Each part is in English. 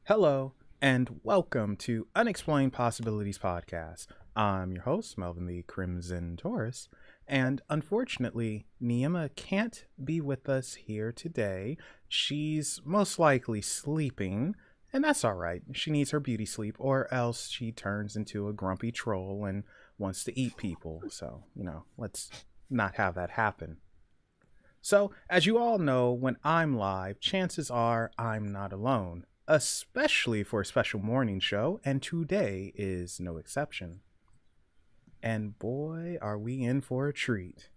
Hello, and welcome to Unexplained Possibilities Podcast. I'm your host, Melvin the Crimson Taurus, and unfortunately, Anima can't be with us here today. She's most likely sleeping, and that's all right. She needs her beauty sleep, or else she turns into a grumpy troll and wants to eat people. So, let's not have that happen. So, as you all know, when I'm live, chances are I'm not alone, especially for a special morning show, and today is no exception. And boy, are we in for a treat.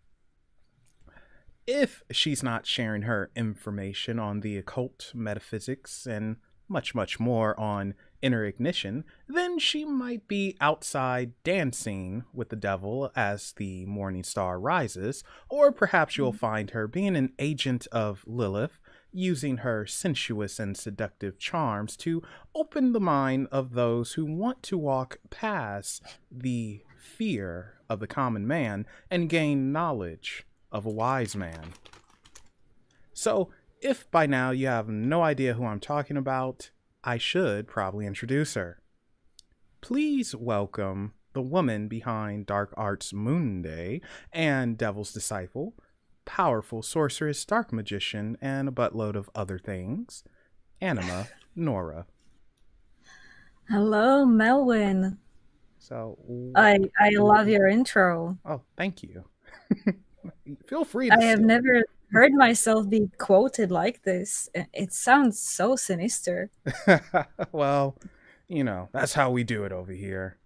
If she's not sharing her information on the occult, metaphysics, and much more on inner ignition, then she might be outside dancing with the devil as the morning star rises, or perhaps you'll find her being an agent of Lilith, using her sensuous and seductive charms to open the mind of those who want to walk past the fear of the common man and gain knowledge of a wise man. So, if by now you have no idea who I'm talking about, I should probably introduce her. Please welcome the woman behind Dark Arts Moon Day and Devil's Disciple, powerful sorceress, dark magician, and a buttload of other things, Anima Noira. Hello, Melvin. So, I love your intro. oh, thank you. Feel free I to have steal. never heard myself be quoted like this. It sounds so sinister. Well, that's how we do it over here.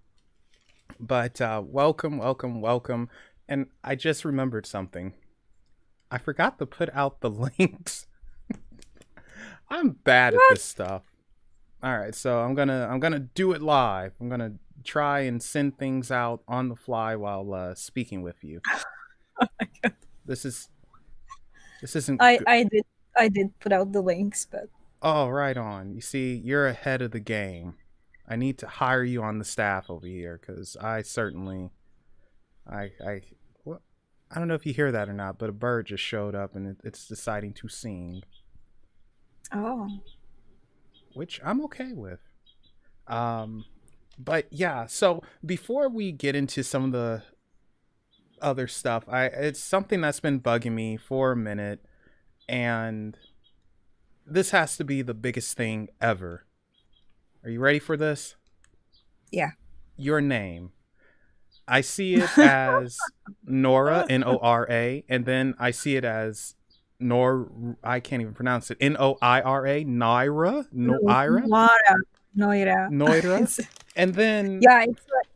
But welcome. And I just remembered something. I forgot to put out the links. I'm bad at What? this stuff. All right, so I'm gonna do it live. I'm gonna try and send things out on the fly while speaking with you. This is this isn't I good. I did I did put out the links, but Oh, right on. You see, you're ahead of the game. I need to hire you on the staff over here because I certainly, I, what? I don't know if you hear that or not, but a bird just showed up and it's deciding to sing, oh, which I'm okay with. Um, but yeah, so before we get into some of the other stuff, it's something that's been bugging me for a minute, and this has to be the biggest thing ever. Are you ready for this? yeah. Your name. I see it as Nora, Nora, and then I see it as I can't even pronounce it. Noira, Noira, Noira, Noira. Noira. It's And then yeah.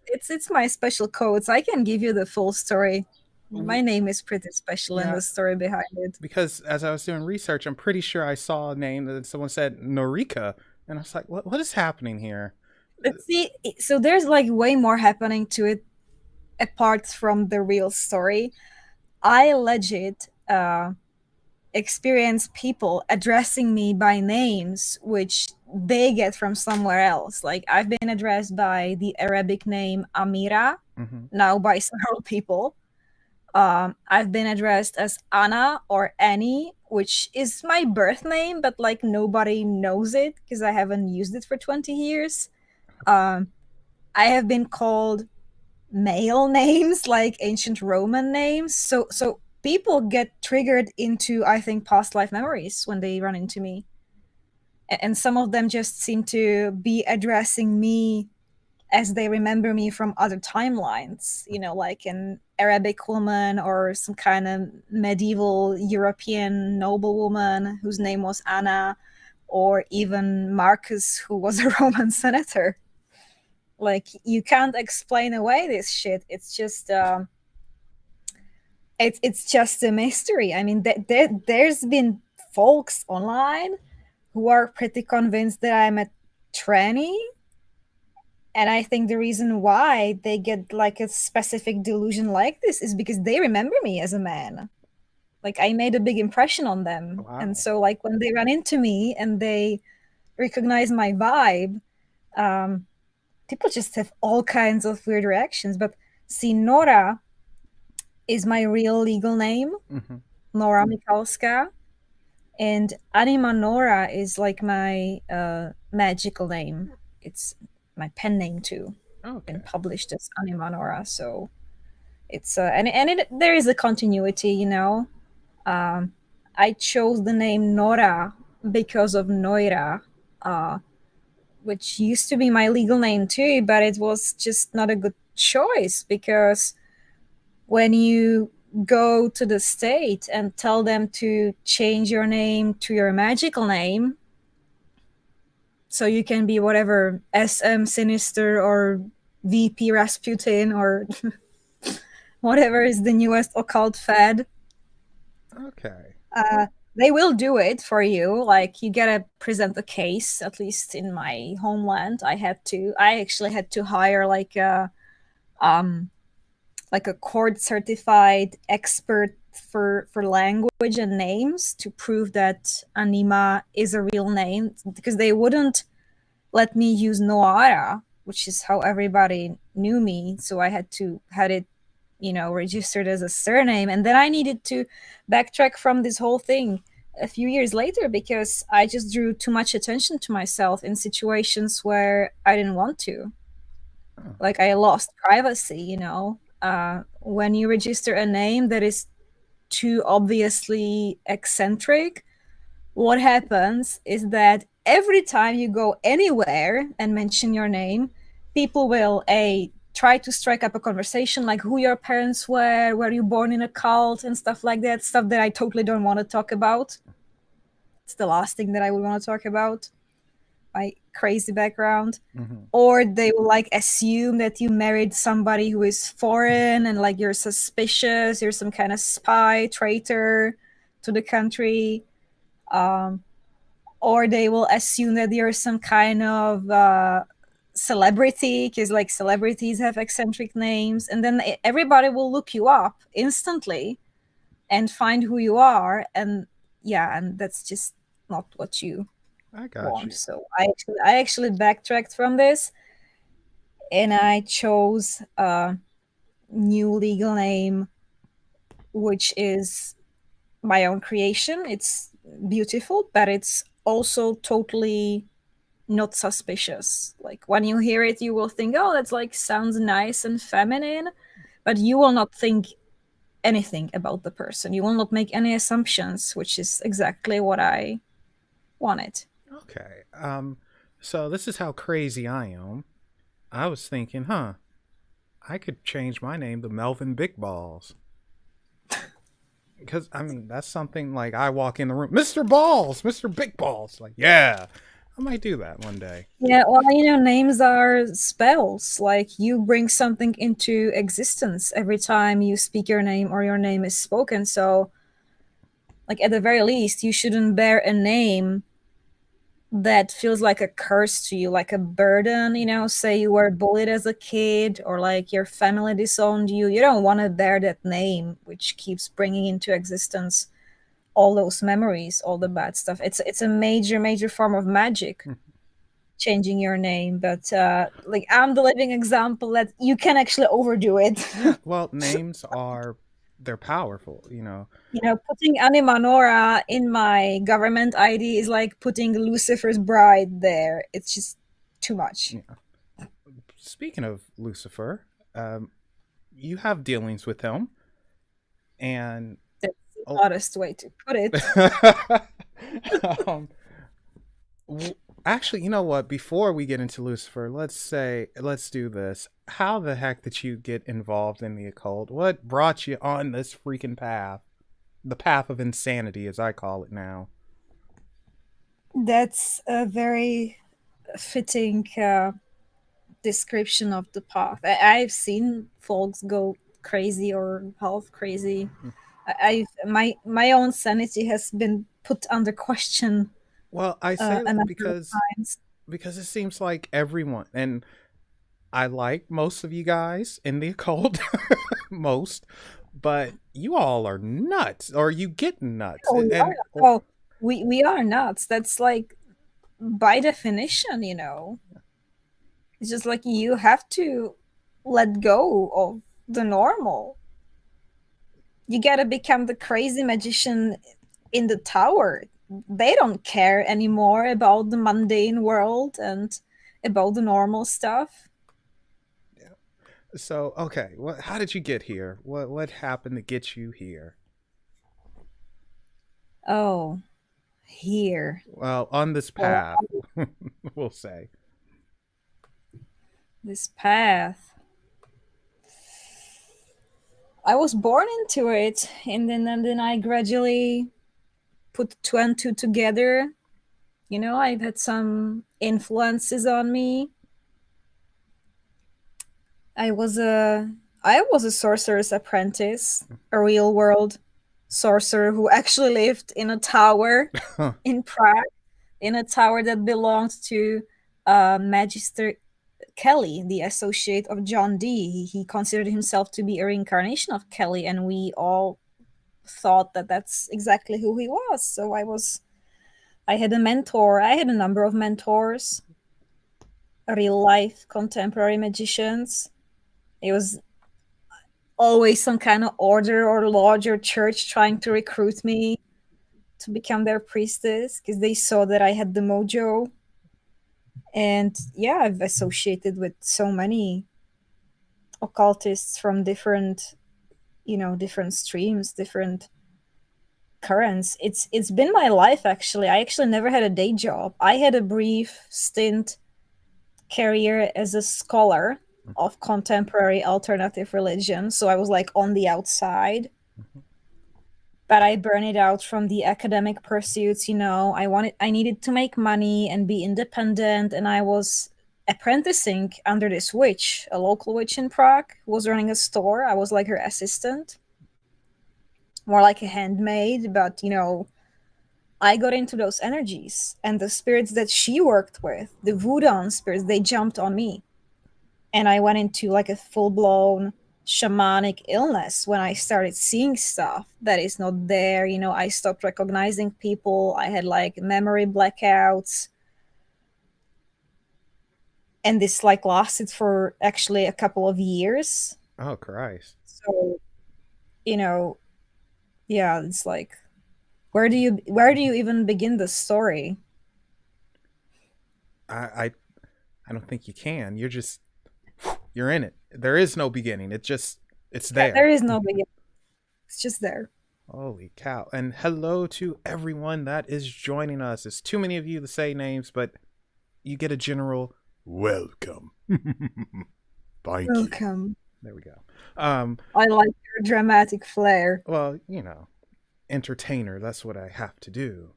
It's my special codes. I can give you the full story. My name is pretty special, and yeah, the story behind it. because as I was doing research, I'm pretty sure I saw a name that someone said Norika, and I was like, what is happening here? But see, so there's like way more happening to it apart from the real story. I legit experience people addressing me by names which they get from somewhere else. Like I've been addressed by the Arabic name Amira, Mm-hmm. now by several people. I've been addressed as Anna or Annie, which is my birth name, but like nobody knows it because I haven't used it for 20 years. Um, I have been called male names like ancient Roman names. So people get triggered into, I think, past life memories when they run into me. And some of them just seem to be addressing me as they remember me from other timelines, like an Arabic woman or some kind of medieval European noblewoman whose name was Anna, or even Marcus, who was a Roman senator. Like you can't explain away this shit. It's just a mystery. I mean, there's been folks online who are pretty convinced that I'm a tranny, and I think the reason why they get like a specific delusion like this is because they remember me as a man. Like I made a big impression on them, and Wow. so like when they run into me and they recognize my vibe, um, people just have all kinds of weird reactions. But see, Nora is my real legal name, Mm-hmm. Nora Mikalska. And Anima Noira is like my magical name. It's my pen name too. Been Okay. published as Anima Noira, so it's there is a continuity, you know. Um, I chose the name Nora because of Noira, uh, which used to be my legal name too, but it was just not a good choice because when you go to the state and tell them to change your name to your magical name, so you can be whatever SM Sinister or VP Rasputin or whatever is the newest occult fad, Okay. uh, they will do it for you. Like you gotta present a case. At least in my homeland, I actually had to hire um like a court certified expert for language and names to prove that Anima is a real name, because they wouldn't let me use Noara, which is how everybody knew me. So I had it, registered as a surname, and then I needed to backtrack from this whole thing a few years later because I just drew too much attention to myself in situations where I didn't want to. Oh, Like I lost privacy, you know. When you register a name that is too obviously eccentric, what happens is that every time you go anywhere and mention your name, people will a try to strike up a conversation like who your parents were you born in a cult, and stuff like that, stuff that I totally don't want to talk about. It's the last thing that I would want to talk about, my crazy background. mm-hmm. Or they will like assume that you married somebody who is foreign and like you're suspicious, you're some kind of spy traitor to the country. um, or they will assume that you're some kind of celebrity, because like celebrities have eccentric names, and then everybody will look you up instantly and find who you are. And yeah, and that's just not what you I got want. you. So I actually backtracked from this, and I chose a new legal name, which is my own creation. It's beautiful, but it's also totally not suspicious. Like when you hear it, you will think, "Oh, that's like sounds nice and feminine," but you will not think anything about the person. You will not make any assumptions, which is exactly what I wanted. Okay. So this is how crazy I am. I was thinking, huh, I could change my name to Melvin Big Balls. Because, I mean, that's something like I walk in the room, Mr. Balls, Mr. Big Balls. Like, yeah, I might do that one day. Yeah, well, names are spells. Like you bring something into existence every time you speak your name or your name is spoken. So, like at the very least, you shouldn't bear a name that feels like a curse to you, like a burden. Say you were bullied as a kid or like your family disowned you. You don't want to bear that name, which keeps bringing into existence all those memories, all the bad stuff. It's a major, major form of magic, changing your name. But like I'm the living example that you can actually overdo it. Yeah, well, names are, they're powerful, you know. Putting Anima Noira in my government ID is like putting Lucifer's bride there. It's just too much. Yeah. Speaking of Lucifer, you have dealings with him, and That's the oh, oddest way to put it. um, actually, you know what? Before we get into Lucifer, let's do this. How the heck did you get involved in the occult? What brought you on this freaking path? The path of insanity, as I call it now. That's a very fitting description of the path. I've seen folks go crazy or half crazy. My own sanity has been put under question Well, I say a that number of because times. it seems like everyone, and I like most of you guys in the occult, most, but you all are nuts, or you get nuts, Oh, we are. and Oh, we are nuts. That's like by definition. It's just like you have to let go of the normal. You gotta become the crazy magician in the tower. they don't care anymore about the mundane world and about the normal stuff. Yeah. So, okay, how did you get here? What happened to get you here? Oh, here. Well, on this Well, path, we'll say. this path. I was born into it, and then I gradually put two and two together. I've had some influences on me. I was a I was a sorcerer's apprentice, a real world sorcerer who actually lived in a tower Huh. in Prague, in a tower that belonged to Magister Kelly, the associate of John Dee. He considered himself to be a reincarnation of Kelly, and we all thought that that's exactly who he was. So I had a mentor. I had a number of mentors, real life contemporary magicians. It was always some kind of order or lodge or church trying to recruit me to become their priestess because they saw that I had the mojo. And yeah, I've associated with so many occultists from different streams, different currents. It's been my life actually. I actually never had a day job. I had a brief stint career as a scholar of contemporary alternative religion, so I was like on the outside. But I burned it out from the academic pursuits. I needed to make money and be independent, and I was apprenticing under this witch, a local witch in Prague, who was running a store. I was like her assistant, more like a handmaid, but I got into those energies, and the spirits that she worked with, the voodoo spirits, they jumped on me. And I went into like a full-blown shamanic illness when I started seeing stuff that is not there. I stopped recognizing people. I had like memory blackouts. And this like lasted for actually a couple of years. Oh, Christ. So, you know, yeah, it's like where do you even begin the story? I, I, I don't think you can. You're in it. There is no beginning. It's Yeah, there there. is no beginning. It's just there. Holy cow. And hello to everyone that is joining us. It's too many of you to say names, but you get a general welcome. Thank you. Welcome. There we go. I like your dramatic flair. Well, entertainer, that's what I have to do.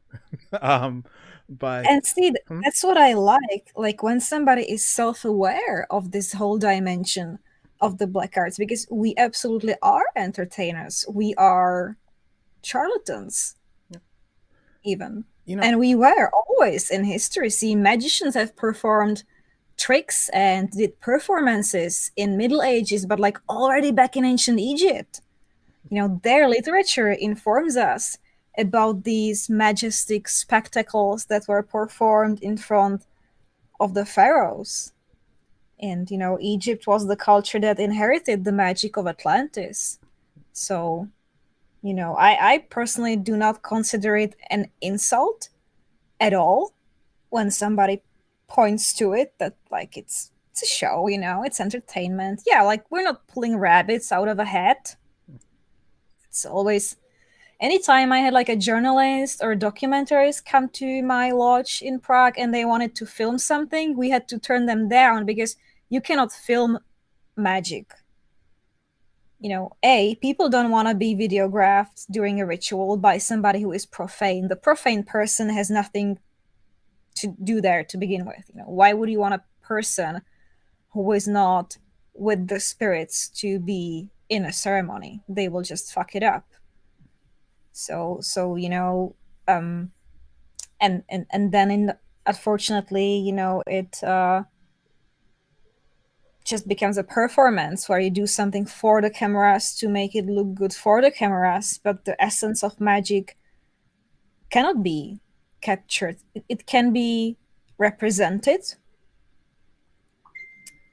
um, but And see, hmm? that's what I like when somebody is self-aware of this whole dimension of the black arts, because we absolutely are entertainers. We are charlatans, Yeah. even. You know, And we were always in history. See, magicians have performed tricks and did performances in Middle Ages, but like already back in ancient Egypt. Their literature informs us about these majestic spectacles that were performed in front of the pharaohs. And, Egypt was the culture that inherited the magic of Atlantis. So, I personally do not consider it an insult at all when somebody points to it that, like, it's a show, it's entertainment. Yeah, like, we're not pulling rabbits out of a hat. It's always anytime I had like a journalist or a documentarist come to my lodge in Prague and they wanted to film something, we had to turn them down because you cannot film magic. People don't want to be videographed during a ritual by somebody who is profane. The profane person has nothing to do there to begin with. Why would you want a person who is not with the spirits to be in a ceremony? They will just fuck it up. So and then unfortunately, it just becomes a performance where you do something for the cameras to make it look good for the cameras, but the essence of magic cannot be captured. It can be represented,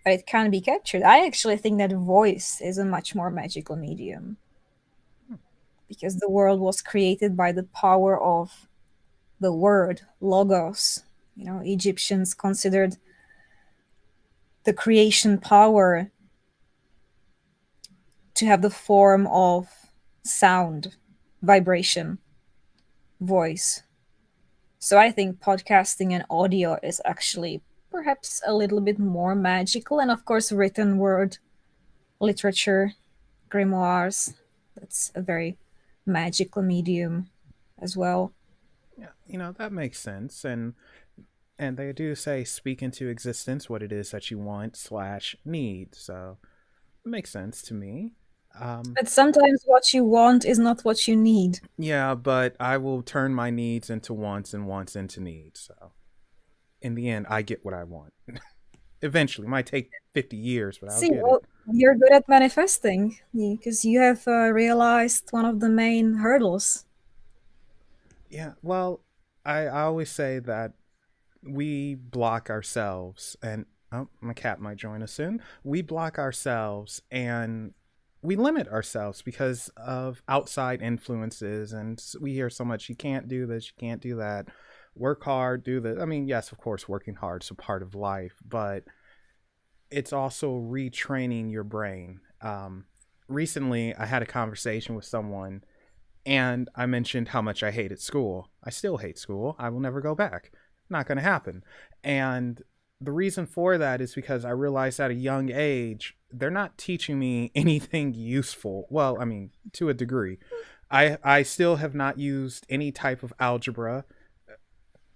but it can't be captured. I actually think that voice is a much more magical medium, because the world was created by the power of the word logos. Egyptians considered the creation power to have the form of sound, vibration, voice. So I think podcasting and audio is actually perhaps a little bit more magical. And of course, written word literature, grimoires, that's a very magical medium as well. Yeah, that makes sense. And they do say speak into existence what it is that you want slash need. So it makes sense to me. But sometimes what you want is not what you need. Yeah, but I will turn my needs into wants and wants into needs. So in the end, I get what I want. Eventually, it might take 50 years, but I'll See, get it. well, you're good at manifesting because you have realized one of the main hurdles. Yeah, well, I always say that we block ourselves, and oh, my cat might join us soon. We block ourselves and we limit ourselves because of outside influences, and we hear so much, you can't do this, you can't do that, work hard, do this. I mean, yes, of course, working hard is a part of life, but it's also retraining your brain. Recently, I had a conversation with someone and I mentioned how much I hated school. I still hate school. I will never go back. Not going to happen. And the reason for that is because I realized at a young age, they're not teaching me anything useful. Well, I mean, to a degree. I still have not used any type of algebra.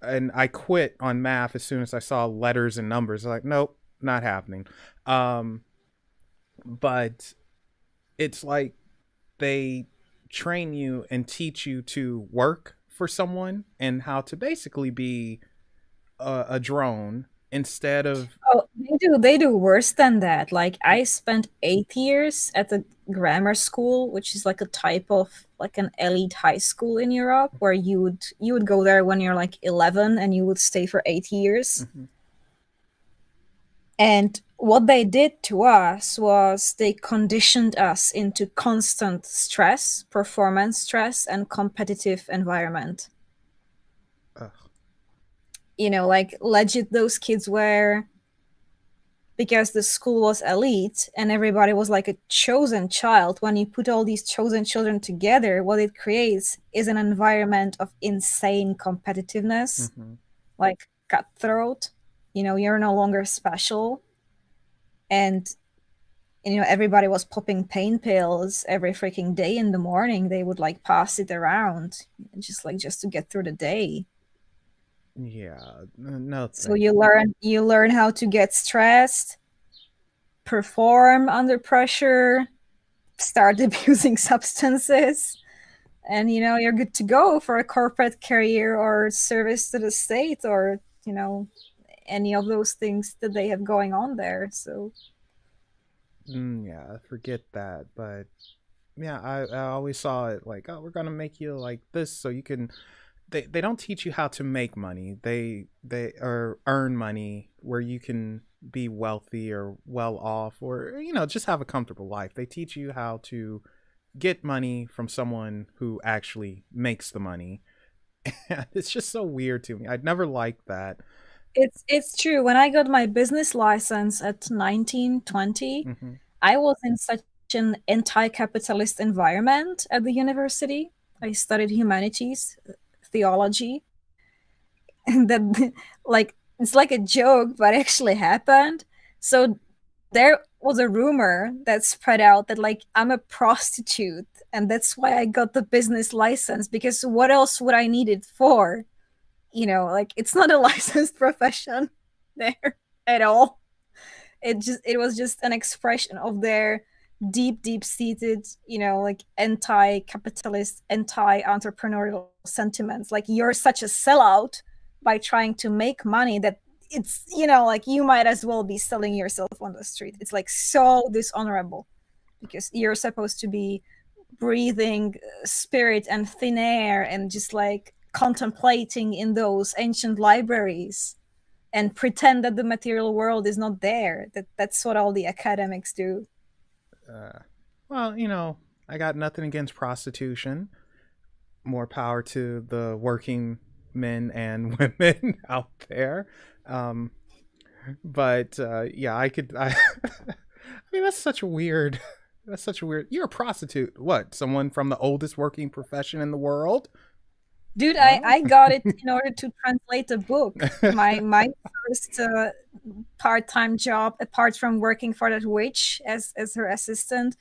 And I quit on math as soon as I saw letters and numbers. I'm like, nope, not happening. Um, but it's like they train you and teach you to work for someone and how to basically be a drone instead of. Oh, they do worse than that. Like I spent 8 years at a grammar school, which is like a type of like an elite high school in Europe, where you would go there when you're like 11 and you would stay for 8 years. Mhm. And what they did to us was they conditioned us into constant stress, performance stress, and competitive environment. Ugh. Like legit, those kids were, because the school was elite and everybody was like a chosen child. When you put all these chosen children together, what it creates is an environment of insane competitiveness, Mhm. like cutthroat. You're no longer special. And everybody was popping pain pills every freaking day in the morning. They would like pass it around just to get through the day. Yeah, no So thank you. you learn how to get stressed, perform under pressure, start abusing substances, and you're good to go for a corporate career or service to the state, or any of those things that they have going on there. So Yeah, forget that. But yeah, I always saw it like, oh, we're gonna make you like this so you can. They don't teach you how to make money. They or earn money where you can be wealthy or well off or just have a comfortable life. They teach you how to get money from someone who actually makes the money. And it's just so weird to me. I'd never liked that. it's true. When I got my business license at 19, 20, Hmm. I was in such an anti-capitalist environment at the university. I studied humanities, theology, and that like it's like a joke, but it actually happened. So there was a rumor that spread out that like I'm a prostitute, and that's why I got the business license, because what else would I need it for? Like it's not a licensed profession there at all. It was just an expression of their deep seated, like anti-capitalist, anti-entrepreneurial sentiments. Like you're such a sellout by trying to make money that it's like you might as well be selling yourself on the street. It's like so dishonorable, because you're supposed to be breathing spirit and thin air and just like contemplating in those ancient libraries and pretend that the material world is not there. That's what all the academics do. Uh, well, I got nothing against prostitution. More power to the working men and women out there. Um, but yeah, I mean, that's such a weird. That's such a weird. You're a prostitute. What? Someone from the oldest working profession in the world? Dude, Well, I got it in order to translate a book. My first part-time job, apart from working for that witch as her assistant,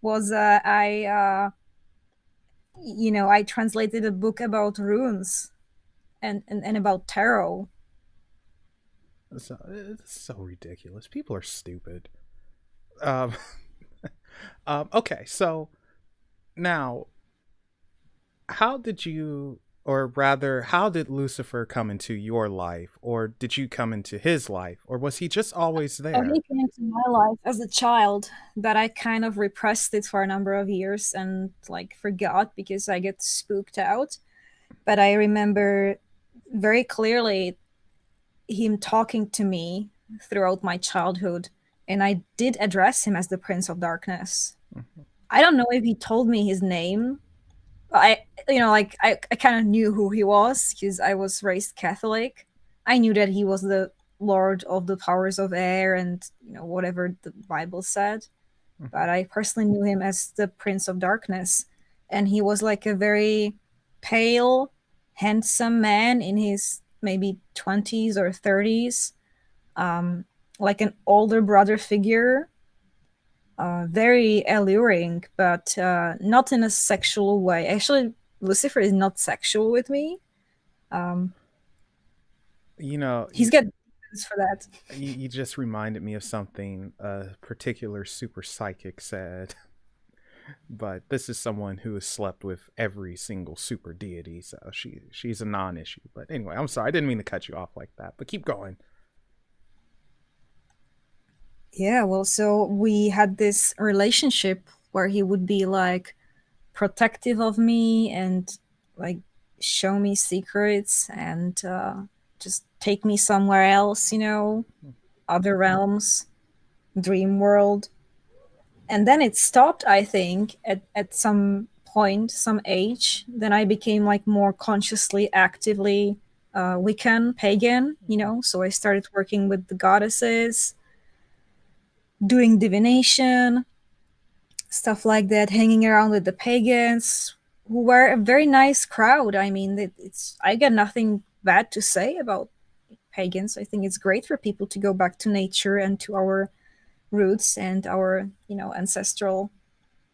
was I translated a book about runes and about tarot. it's so ridiculous. People are stupid. Um, okay, so now, how did you, or rather, how did Lucifer come into your life, or did you come into his life, or was he just always So there? he came into my life as a child, but I kind of repressed it for a number of years and like forgot because I get spooked out. But I remember very clearly him talking to me throughout my childhood, and I did address him as the Prince of Darkness. Mhm. I don't know if he told me his name. I kind of knew who he was because I was raised Catholic. I knew that he was the Lord of the powers of air and whatever the Bible said. Mhm. But I personally knew him as the Prince of Darkness, and he was like a very pale, handsome man in his maybe 20s or 30s, um, like an older brother figure, very alluring, but not in a sexual way. Actually, Lucifer is not sexual with me. Um, You know, he's got demons for that. you just reminded me of something a particular super psychic said. But this is someone who has slept with every single super deity, so she's a non-issue. But anyway, I'm sorry, I didn't mean to cut you off like that. But keep going. Yeah, well, so we had this relationship where he would be like protective of me and like show me secrets and just take me somewhere else, other realms, dream world. And then it stopped, I think, at some point, some age. Then I became like more consciously, actively Wiccan, pagan, so I started working with the goddesses, doing divination, stuff like that, hanging around with the pagans, who were a very nice crowd. I mean, it's I got nothing bad to say about pagans. I think it's great for people to go back to nature and to our roots and our ancestral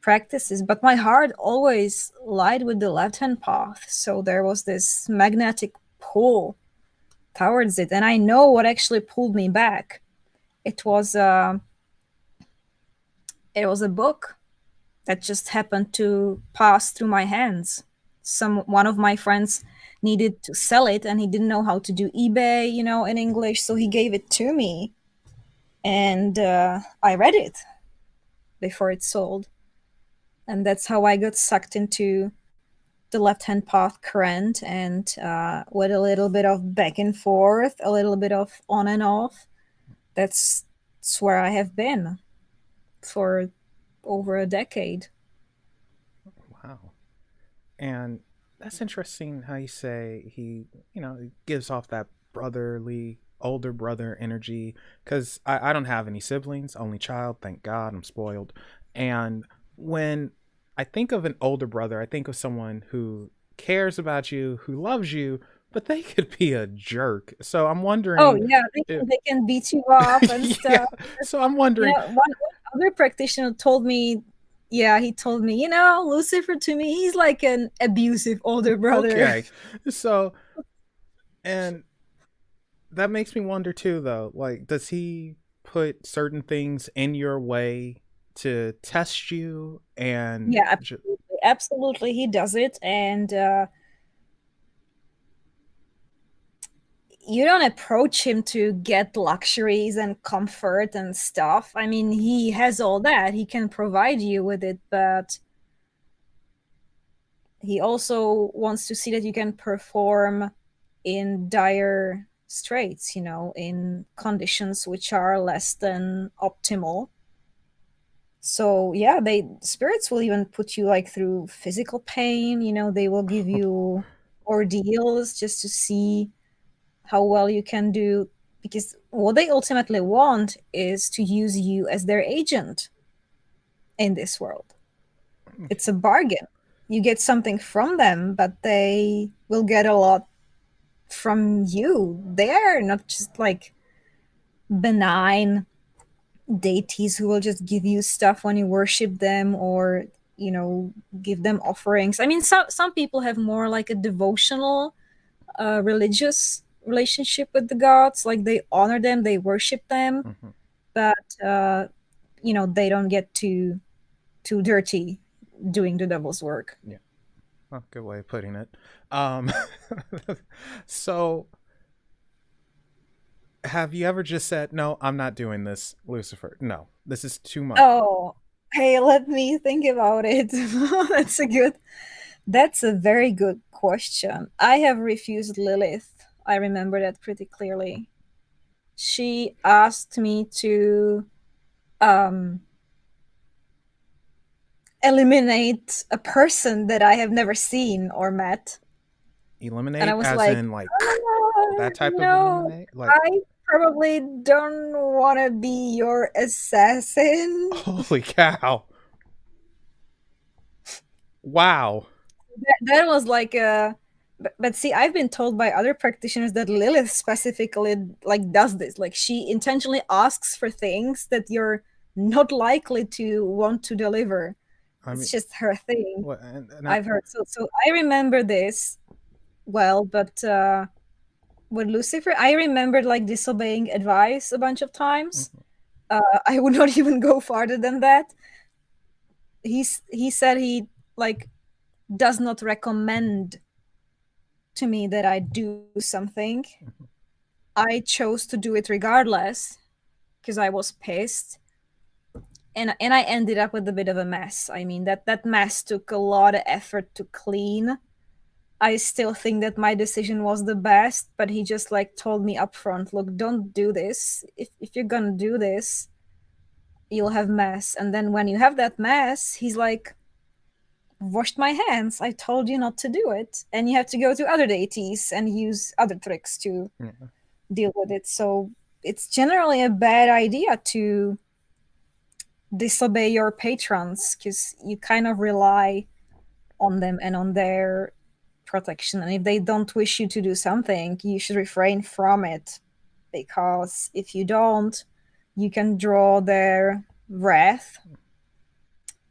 practices. But my heart always lied with the left hand path, so there was this magnetic pull towards it, and I know what actually pulled me back. It was uh, it was a book that just happened to pass through my hands. One of my friends needed to sell it and he didn't know how to do eBay, in English, so he gave it to me, and I read it before it sold, and that's how I got sucked into the left hand path current, and with a little bit of back and forth, a little bit of on and off. That's where I have been for over a decade. Wow. And that's interesting how you say he gives off that brotherly, older brother energy. Because I don't have any siblings, only child. Thank God, I'm spoiled. And when I think of an older brother, I think of someone who cares about you, who loves you, but they could be a jerk. So I'm Oh wondering yeah, if, they can beat you up and yeah. stuff. So I'm wondering, One other practitioner told me, yeah, he told me, Lucifer to me, he's like an abusive older brother. okay. So, and that makes me wonder too, though. Like, does he put certain things in your way to test you? And Yeah, absolutely, absolutely, he does it, and you don't approach him to get luxuries and comfort and stuff. I mean, he has all that, he can provide you with it, but he also wants to see that you can perform in dire straits, in conditions which are less than optimal. So yeah, they spirits will even put you like through physical pain, they will give you ordeals just to see how well you can do, because what they ultimately want is to use you as their agent in this world. It's a bargain. You get something from them, but they will get a lot from you. They're not just like benign deities who will just give you stuff when you worship them, or give them offerings. I mean, some people have more like a devotional religious relationship with the gods, like they honor them, they worship them, Hmm. but they don't get too dirty doing the devil's work. Yeah. Oh, good way of putting it. Um, so, have you ever just said, "No, I'm not doing this, Lucifer. No, this is too much." Oh, hey, let me think about it. That's a very good question. I have refused Lilith. I remember that pretty clearly. She asked me to um eliminate a person that I have never seen or met. And I Eliminate, was as like, in like "Ah, that type of no, eliminate, like I probably don't want to be your assassin." holy cow! Wow. That was like a. But see, I've been told by other practitioners that Lilith specifically like does this. Like she intentionally asks for things that you're not likely to want to deliver. I It's mean, just her thing. what? And I've heard. So I remember this well, but with Lucifer, I remembered like disobeying advice a bunch of times. mhm. I would not even go farther than that. He said he like does not recommend to me that I do something. I chose to do it regardless because I was pissed. And I ended up with a bit of a mess. I mean, that mess took a lot of effort to clean. I still think that my decision was the best, but he just like told me up front, look, don't do this. If you're gonna do this, you'll have mess. And then when you have that mess, he's like, washed my hands. I told you not to do it. And you have to go to other deities and use other tricks to Yeah. deal with it. So it's generally a bad idea to disobey your patrons because you kind of rely on them and on their protection. And if they don't wish you to do something, you should refrain from it, because if you don't, you can draw their wrath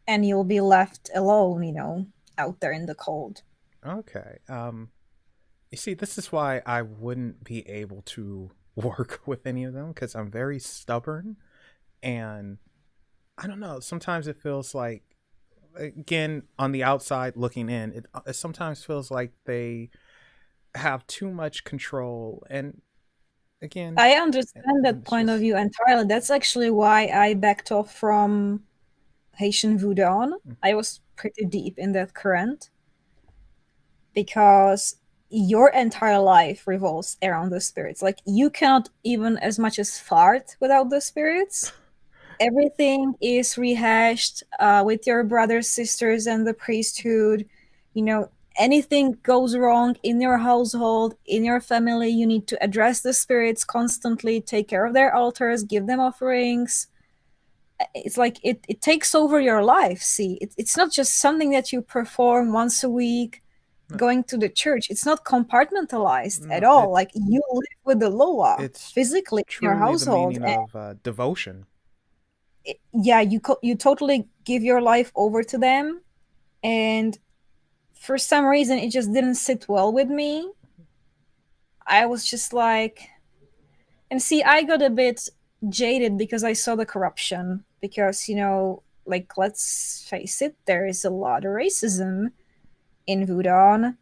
and you'll be left alone, out there in the cold. Okay. You see, this is why I wouldn't be able to work with any of them because I'm very stubborn, and I don't know. Sometimes it feels like, again, on the outside looking in, it sometimes feels like they have too much control, and again, I understand that it's point of just view entirely. That's actually why I backed off from Haitian Voodoo. I was pretty deep in that current because your entire life revolves around the spirits. Like you cannot even as much as fart without the spirits. Everything is rehashed with your brothers, sisters, and the priesthood. Anything goes wrong in your household, in your family, you need to address the spirits constantly, take care of their altars, give them offerings. It's like it takes over your life. See, it's not just something that you perform once a week no, going to the church. It's not compartmentalized at no, all. Like you live with the loa it's physically in your truly the household. meaning of devotion. Yeah, you totally give your life over to them, and for some reason it just didn't sit well with me. I was just like, and see, I got a bit jaded because I saw the corruption, because like, let's face it, there is a lot of racism in Voodoo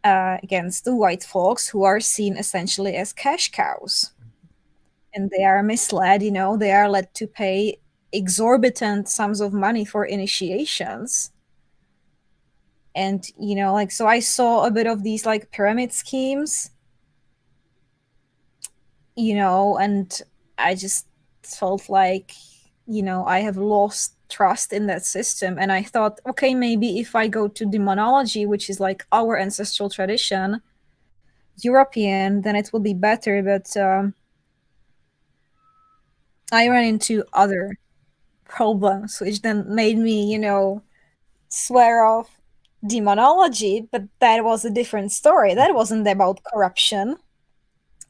against the white folks, who are seen essentially as cash cows, and they are misled. They are led to pay exorbitant sums of money for initiations. And like, so I saw a bit of these like pyramid schemes, and I just felt like I have lost trust in that system. And I thought, okay, maybe if I go to demonology, which is like our ancestral tradition, European, then it will be better. But I ran into other problems, which then made me, swear off demonology. But that was a different story. That wasn't about corruption.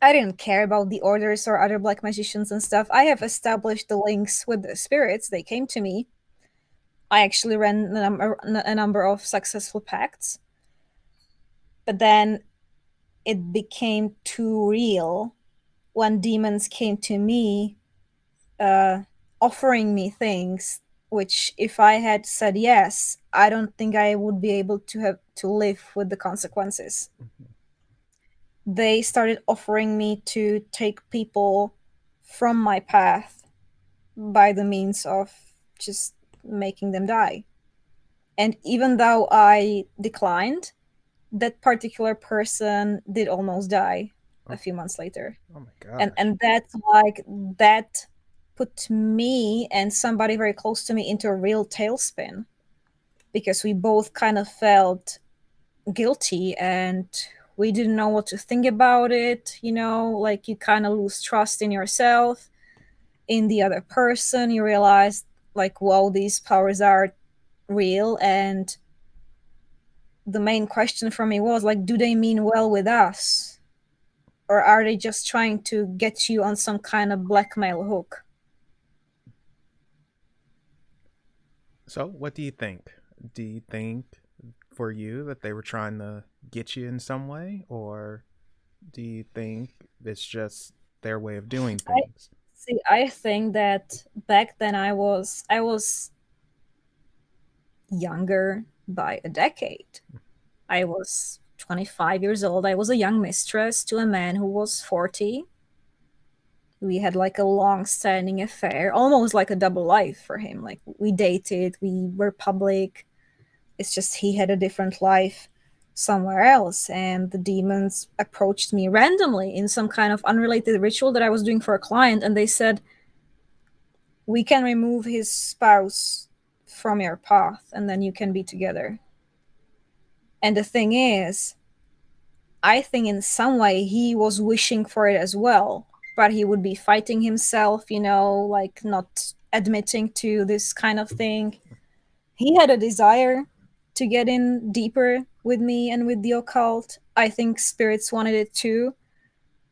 I didn't care about the orders or other black magicians and stuff. I have established the links with the spirits. They came to me. I actually ran a number of successful pacts. But then it became too real when demons came to me, uh, offering me things which, if I had said yes, I don't think I would be able to have to live with the consequences. They started offering me to take people from my path by the means of just making them die. And even though I declined, that particular person did almost die a few months later. Oh my and gosh. and that's like that put me and somebody very close to me into a real tailspin, because we both kind of felt guilty and we didn't know what to think about it. Like, you kind of lose trust in yourself, in the other person. You realize, like, wow, these powers are real. And the main question for me was, like, do they mean well with us, or are they just trying to get you on some kind of blackmail hook? So, what do you think? Do you think for you that they were trying to get you in some way, or do you think it's just their way of doing I things? see. I think that back then I was younger by a decade. I was 25 years old. I was a young mistress to a man who was 40. We had like a long-standing affair, almost like a double life for him. Like, we dated, we were public. It's just he had a different life somewhere else. And the demons approached me randomly in some kind of unrelated ritual that I was doing for a client. And they said, we can remove his spouse from your path and then you can be together. And the thing is, I think in some way he was wishing for it as well, but he would be fighting himself, like not admitting to this kind of thing. He had a desire to get in deeper with me and with the occult. I think spirits wanted it too.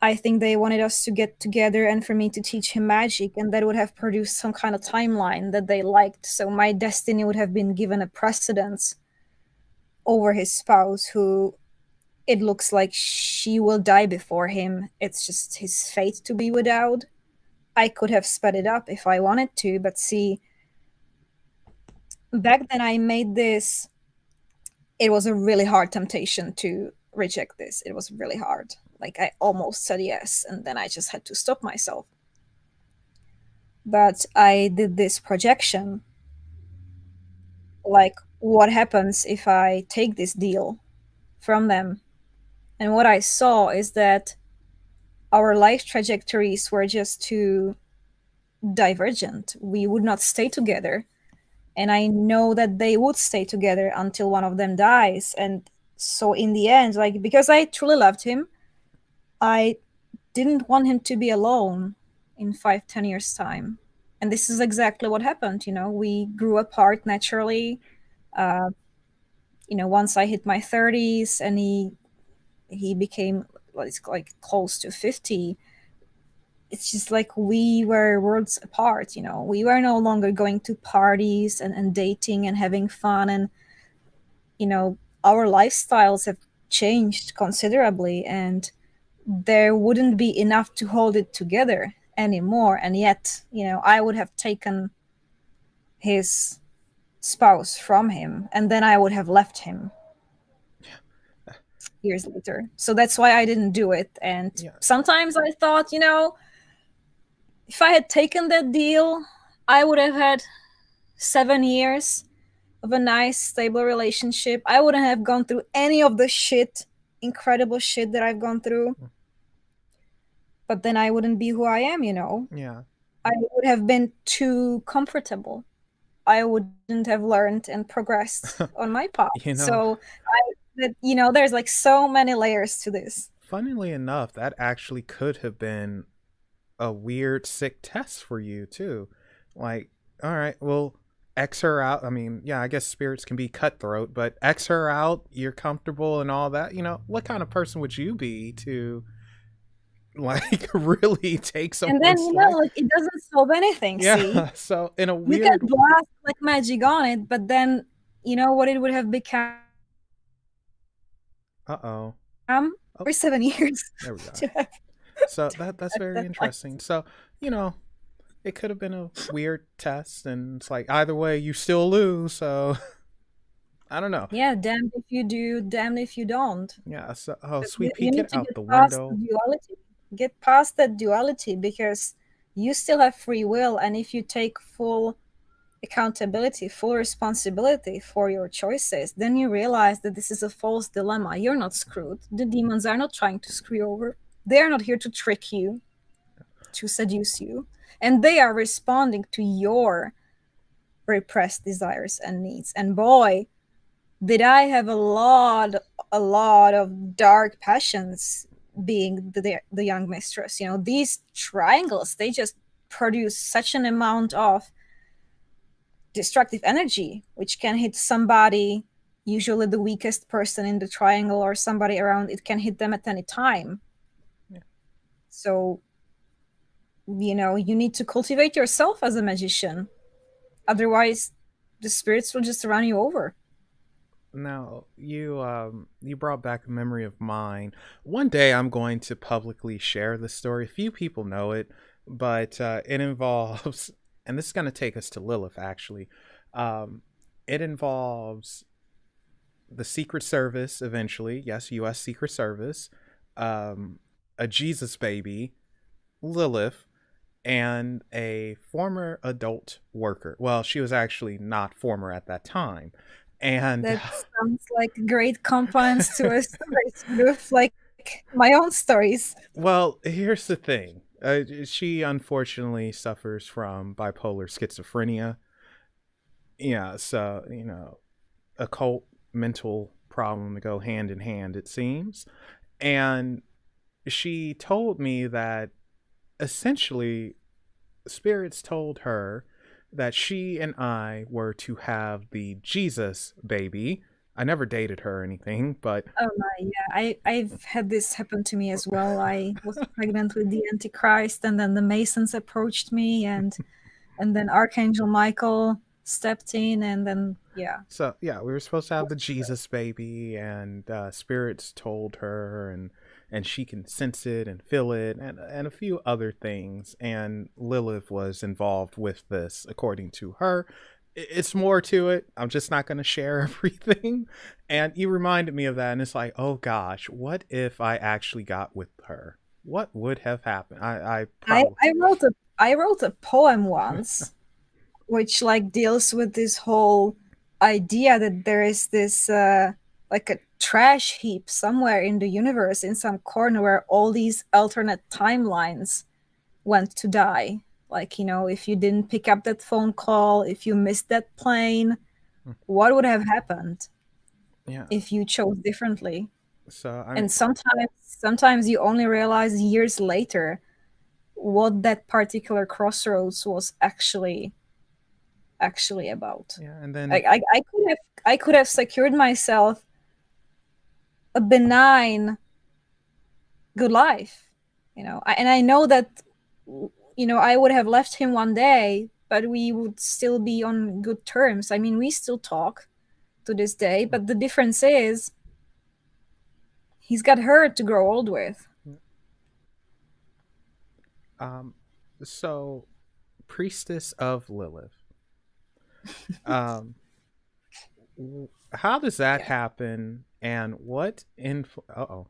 I think they wanted us to get together and for me to teach him magic, and that would have produced some kind of timeline that they liked. So my destiny would have been given a precedence over his spouse, who it looks like she will die before him. It's just his fate to be without. I could have sped it up if I wanted to, but see, back then I made this. It was a really hard temptation to reject this. It was really hard. Like, I almost said yes, and then I just had to stop myself. But I did this projection, like, what happens if I take this deal from them? And what I saw is that our life trajectories were just too divergent. We would not stay together. And I know that they would stay together until one of them dies. And so, in the end, like, because I truly loved him, I didn't want him to be alone in 5, 10 years' time. And this is exactly what happened. We grew apart naturally. Uh, once I hit my 30s and he became like close to 50, it's just like we were worlds apart. We were no longer going to parties and dating and having fun. And our lifestyles have changed considerably, and there wouldn't be enough to hold it together anymore. And yet, I would have taken his spouse from him, and then I would have left him years later. So that's why I didn't do it. And Yeah. sometimes I thought, if I had taken that deal, I would have had 7 years of a nice, stable relationship. I wouldn't have gone through any of the incredible shit that I've gone through. But then I wouldn't be who I am. Yeah. I would have been too comfortable. I wouldn't have learned and progressed on my path. You know, So there's like so many layers to this. funnily enough, that actually could have been a weird, sick test for you, too. Like, all right, well, X her out. I mean, yeah, I guess spirits can be cutthroat, but X her out, you're comfortable and all that. What kind of person would you be to, like, really take And then someone's life? like it doesn't solve anything. See, Yeah, so in a you can weird. blast like magic on it, but then you know what it would have become Uh-oh. Oh, for 7 years there we go. to have So that's very that life. interesting. So, you know, it could have been a weird test, and it's like either way you still lose, so I don't know. Yeah, damned if you do, damned if you don't. Yeah, so oh You sweet pea, you need get to out get the past the window. duality. Get past that duality because you still have free will, and if you take full accountability, full responsibility for your choices, then you realize that this is a false dilemma. You're not screwed. The demons are not trying to screw you over. They are not here to trick you, to seduce you, and they are responding to your repressed desires and needs. And boy, did I have a lot of dark passions being the young mistress. These triangles, they just produce such an amount of destructive energy, which can hit somebody, usually the weakest person in the triangle or somebody around it can hit them at any time. Yeah. So, you need to cultivate yourself as a magician. Otherwise, the spirits will just run you over. Now you brought back a memory of mine. One day I'm going to publicly share the story. Few people know it, but it involves, and this is going to take us to Lilith. Actually, it involves the Secret Service. Eventually, yes, U.S. Secret Service, a Jesus baby, Lilith, and a former adult worker. Well, she was actually not former at that time. And That sounds like great compliance to a story, sort of like my own stories. well, here's the thing. She unfortunately suffers from bipolar schizophrenia. Yeah, so, occult mental problem to go hand in hand, it seems. And she told me that essentially spirits told her that she and I were to have the Jesus baby. I never dated her or anything, but Oh my, yeah. I've had this happen to me as well. I was pregnant with the Antichrist, and then the Masons approached me, and then Archangel Michael stepped in, and then yeah. so yeah, we were supposed to have the Jesus baby, and spirits told her, and she can sense it and feel it, and a few other things. And Lilith was involved with this, according to her. It's more to it. I'm just not going to share everything. And you reminded me of that, and it's like, oh gosh, what if I actually got with her? What would have happened? I I probably. I wrote a I wrote a poem once, which like deals with this whole idea that there is this like a trash heap somewhere in the universe in some corner where all these alternate timelines went to die. Like, if you didn't pick up that phone call, if you missed that plane, what would have happened Yeah. if you chose differently? So I mean, And sometimes you only realize years later what that particular crossroads was actually about. yeah, and then I could have secured myself a benign good life, and I know that I would have left him one day, but we would still be on good terms. I mean, we still talk to this day, but the difference is he's got her to grow old with. um, so priestess of Lilith. Um, how does that Yeah. happen? And what oh,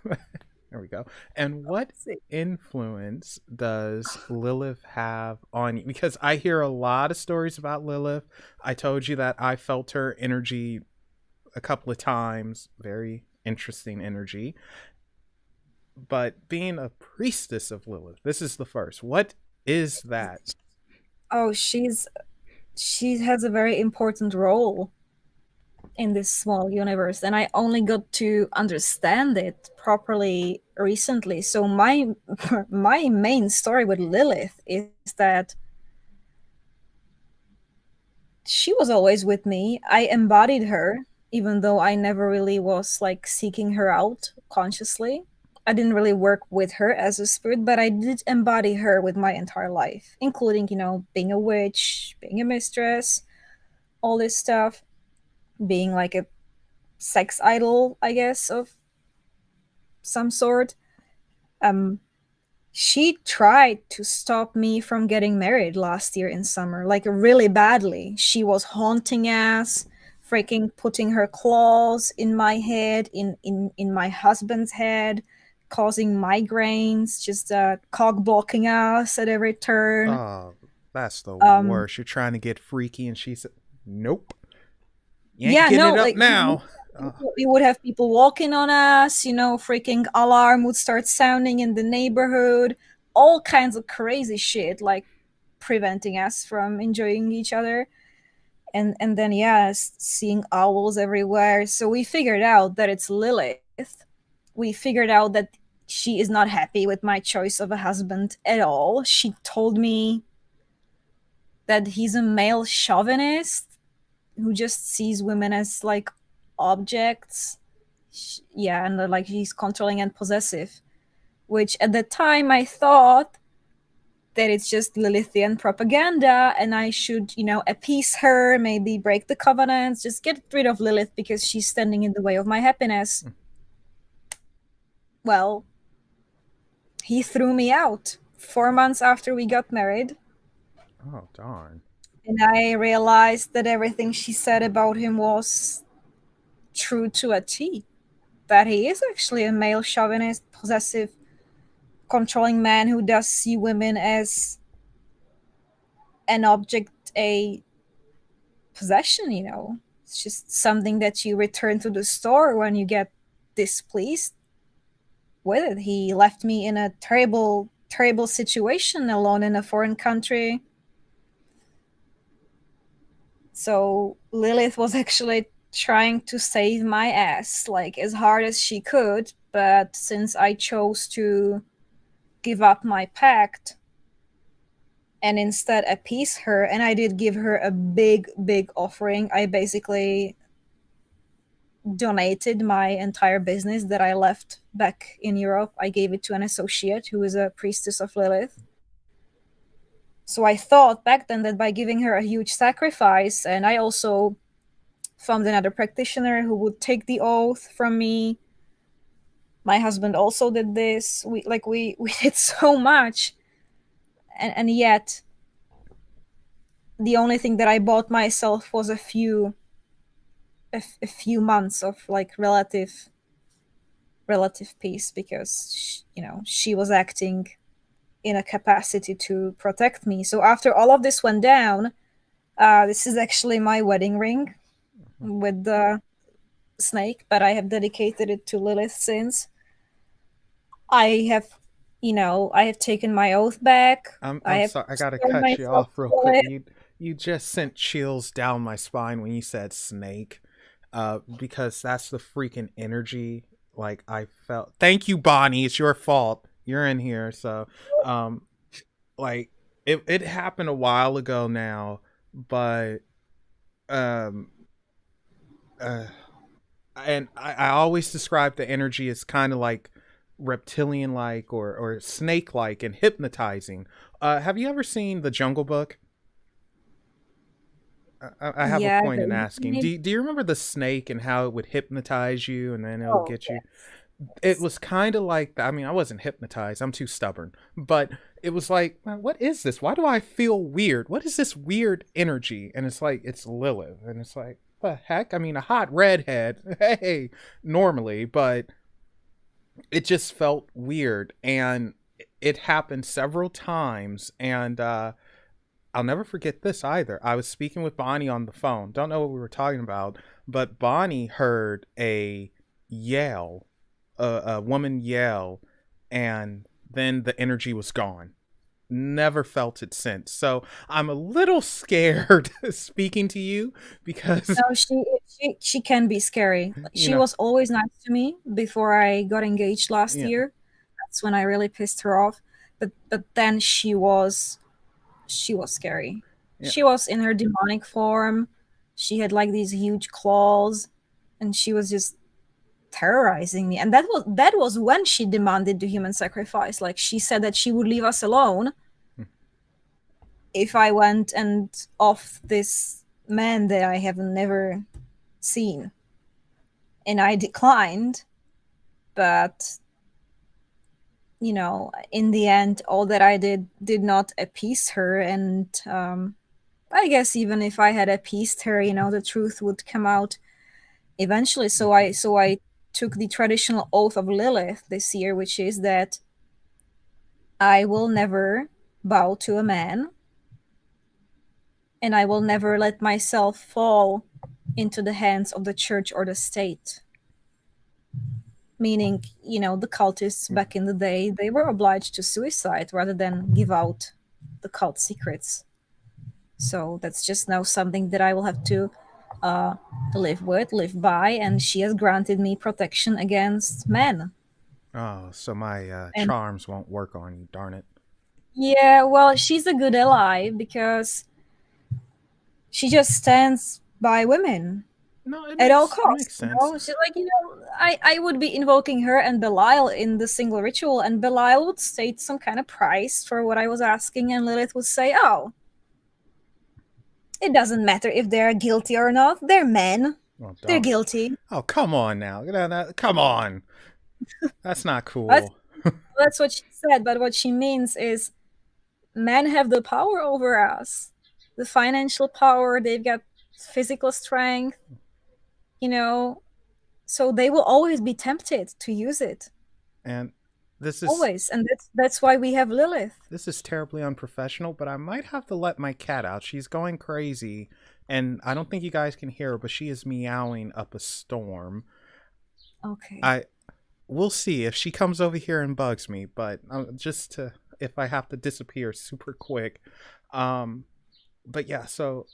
there we go. And what See. influence does Lilith have on you? Because I hear a lot of stories about Lilith. I told you that I felt her energy a couple of times. Very interesting energy. But being a priestess of Lilith, this is the first. What is that? Oh, she's she has a very important role in this small universe, and I only got to understand it properly recently. So my my main story with Lilith is that she was always with me. I embodied her, even though I never really was like seeking her out consciously. I didn't really work with her as a spirit, but I did embody her with my entire life, including, being a witch, being a mistress, all this stuff, being like a sex idol, I guess, of some sort. Um, she tried to stop me from getting married last year in summer, like really badly. She was haunting us, freaking putting her claws in my head, in my husband's head, causing migraines, just cock blocking us at every turn. Oh, that's the Um, worst. You're trying to get freaky, and she said, "Nope, you ain't yeah, getting no, it up like now." we would have people walking on us, freaking alarm would start sounding in the neighborhood, all kinds of crazy shit, like preventing us from enjoying each other. And then, yeah, seeing owls everywhere. So we figured out that it's Lilith. We figured out that she is not happy with my choice of a husband at all. She told me that he's a male chauvinist who just sees women as like objects. Yeah, and like he's controlling and possessive, which at the time I thought that it's just Lilithian propaganda and I should, appease her, maybe break the covenants, just get rid of Lilith because she's standing in the way of my happiness. Well, he threw me out 4 months after we got married. Oh darn. And I realized that everything she said about him was true to a T. That he is actually a male chauvinist, possessive, controlling man who does see women as an object, a possession. It's just something that you return to the store when you get displeased with it. He left me in a terrible, terrible situation alone in a foreign country. So Lilith was actually trying to save my ass, like as hard as she could. But since I chose to give up my pact and instead appease her, and I did give her a big, big offering, I basically donated my entire business that I left back in Europe. I gave it to an associate who is a priestess of Lilith. So I thought back then that by giving her a huge sacrifice, and I also found another practitioner who would take the oath from me. My husband also did this. We did so much, and yet the only thing that I bought myself was a few months of like relative peace because she was acting in a capacity to protect me. So after all of this went down, this is actually my wedding ring with the snake, but I have dedicated it to Lilith since. I have, I have taken my oath back. I I'm have sorry. I gotta sworn cut you myself off real to quick. it. You just sent chills down my spine when you said snake, because that's the freaking energy. Like I felt. Thank you, Bonnie. It's your fault. You're in here, so um, like it happened a while ago now, but um, uh, and I always describe the energy as kind of like reptilian like or snake like and hypnotizing. Have you ever seen The Jungle Book? I have a Yeah, point in the asking. Do you remember the snake and how it would hypnotize you and then it'll oh get you? It yes. was kind of like, I mean, I wasn't hypnotized. I'm too stubborn. But it was like, "Man, what is this? Why do I feel weird? What is this weird energy?" And it's like, it's Lilith. And it's like, the heck? I mean, a hot redhead, hey, normally, but it just felt weird. And it happened several times. And I'll never forget this either. I was speaking with Bonnie on the phone. Don't know what we were talking about, but Bonnie heard a yell, a woman yell, and then the energy was gone. never felt it since. So I'm a little scared speaking to you because, No, she can be scary. you She know, was always nice to me before I got engaged last yeah, year. That's when I really pissed her off. But then she was scary. yeah. She was in her demonic form. She had like these huge claws, and she was just terrorizing me. And that was when she demanded the human sacrifice. Like she said that she would leave us alone if I went and off this man that I have never seen. And I declined, but in the end, all that I did not appease her. And I guess even if I had appeased her, the truth would come out eventually. So I took the traditional oath of Lilith this year, which is that I will never bow to a man, and I will never let myself fall into the hands of the church or the state. Meaning, the cultists back in the day, they were obliged to suicide rather than give out the cult secrets. So that's just now something that I will have to uh, live by, and she has granted me protection against men. Oh, so my And charms won't work on you, darn it. yeah, well, she's a good ally because she just stands by women No, at all it costs. makes sense. She's like, I would be invoking her and Belial in the single ritual, and Belial would state some kind of price for what I was asking, and Lilith would say, oh, it doesn't matter if they're guilty or not. They're men. Oh, They're don't. guilty. Oh, come on now. Come on. That's not That's, cool. that's what she said, but what she means is men have the power over us, the financial power, they've got physical strength, you know, so they will always be tempted to use it. And this is Always. And that's why we have Lilith. this is terribly unprofessional, but I might have to let my cat out. She's going crazy, and I don't think you guys can hear her, but she is meowing up a storm. Okay. I We'll see if she comes over here and bugs me, but just to if I have to disappear super quick. Um, but yeah, so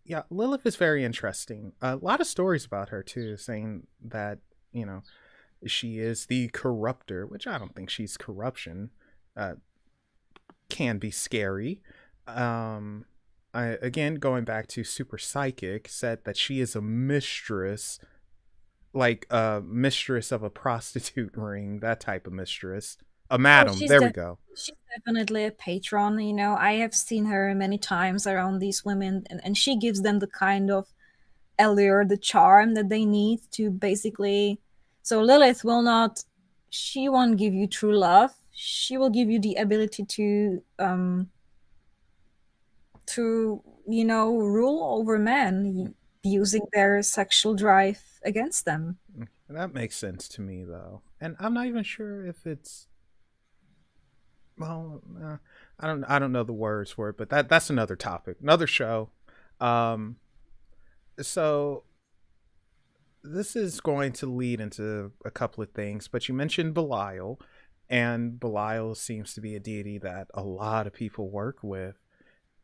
yeah, Lilith is very interesting. A lot of stories about her too, saying that you know she is the corrupter, which I don't think she's corruption. Uh, can be scary. Um, again, going back to Super Psychic, said that she is a mistress, like a mistress of a prostitute ring, that type of mistress. A Oh, madam. There we go. she's definitely a patron. I have seen her many times around these women, and she gives them the kind of allure, the charm that they need to basically. So Lilith will not. She won't give you true love. She will give you the ability to rule over men using their sexual drive against them. That makes sense to me though, and I'm not even sure if it's well. I don't know the words for it, but that's another topic, another show. Um, so this is going to lead into a couple of things, but you mentioned Belial, and Belial seems to be a deity that a lot of people work with.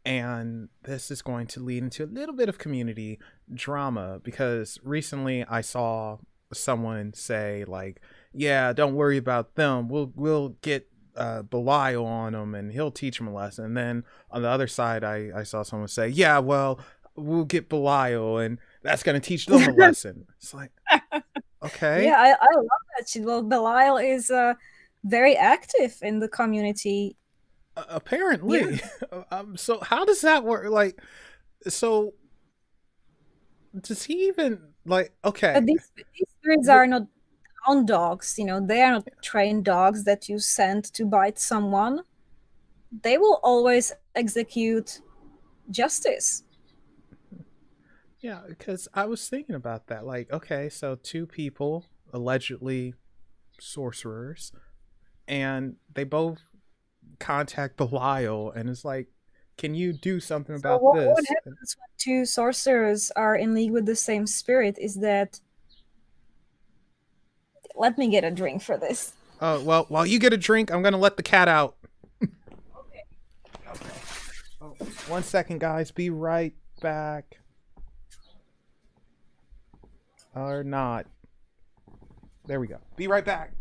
And this is going to lead into a little bit of community drama because recently I saw someone say like, "Yeah, don't worry about them. We'll get Belial on him, and he'll teach him a lesson." And then on the other side, I saw someone say, "Yeah, well, we'll get Belial, and that's going to teach them a lesson." It's like, okay, Yeah, I love that shit. Well, Belial is very active in the community. Yeah, apparently. So how does that work? Like, so does he even like? but Okay, these spirits are not hound dogs. They are not trained dogs that you send to bite someone. They will always execute justice. yeah, because I was thinking about that. Like, okay, so two people allegedly sorcerers, and they both contact Belial, and it's like, can you do something So about what this? And, happens when two sorcerers are in league with the same spirit is that, let me get a drink for this. oh well, while you get a drink, I'm gonna let the cat out. Okay. 1 second, guys. Be right back. Or not. There we go. Be right back.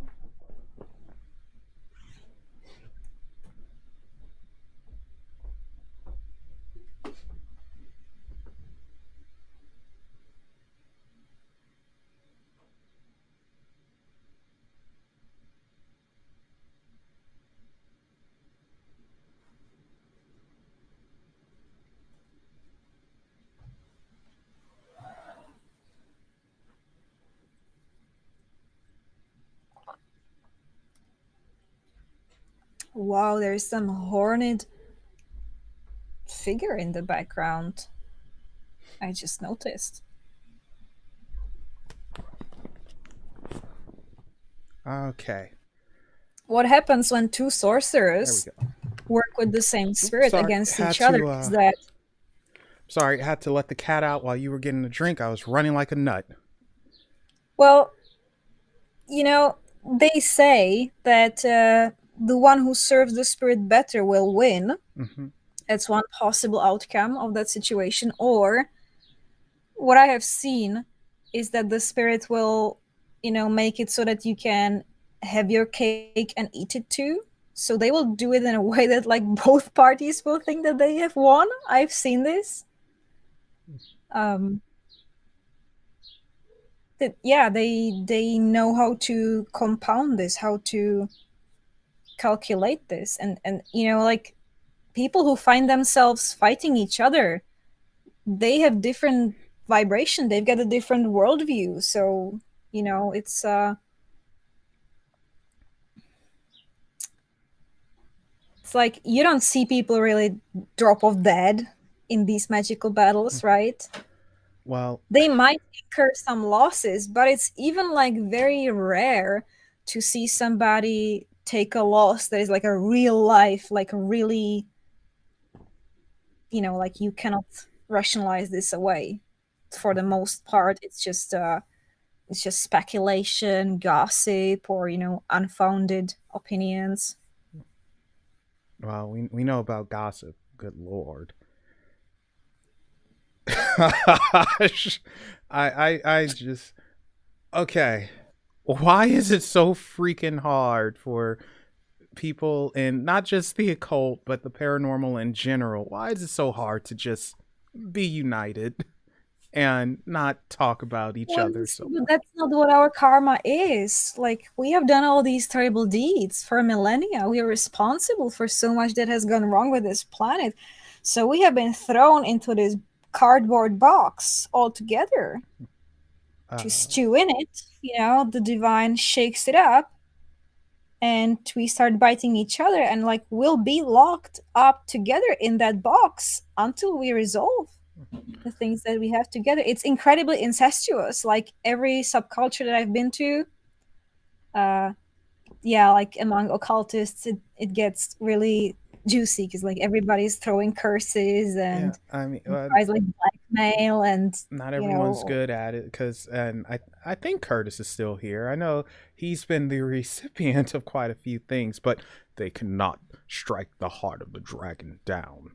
Wow, there's some horned figure in the background. I just noticed. Okay. What happens when two There we sorcerers go. work with the same spirit Sorry, against had each other? to. Is that Sorry, I had to let the cat out while you were getting a drink. I was running like a nut. well, they say that the one who serves the spirit better will win. Mm-hmm. That's one possible outcome of that situation. Or what I have seen is that the spirit will, make it so that you can have your cake and eat it too. So they will do it in a way that like both parties will think that they have won. I've seen this. Yeah, they know how to compound this, how to calculate this, and like people who find themselves fighting each other, they have different vibration, they've got a different worldview, so it's like you don't see people really drop off dead in these magical battles, right? Well, They might incur some losses, but it's even like very rare to see somebody take a loss that is like a real life, like really, like you cannot rationalize this away. For the most part, it's just speculation, gossip, or unfounded opinions. well, we know about gossip. Good lord. I just okay. Why is it so freaking hard for people in not just the occult but the paranormal in general? Why is it so hard to just be united and not talk about each Well, other? So but that's not what our karma is. Like, we have done all these terrible deeds for millennia. We are responsible for so much that has gone wrong with this planet. So we have been thrown into this cardboard box altogether to stew in it. The divine shakes it up and we start biting each other, and like we'll be locked up together in that box until we resolve the things that we have together. It's incredibly incestuous. Like every subculture that I've been to, yeah, like among occultists, it gets really juicy because like everybody's throwing curses yeah, and I mean, tries like blackmail and not everyone's good at it because, and I think Curtis is still here. I know he's been the recipient of quite a few things, but they cannot strike the heart of the dragon down.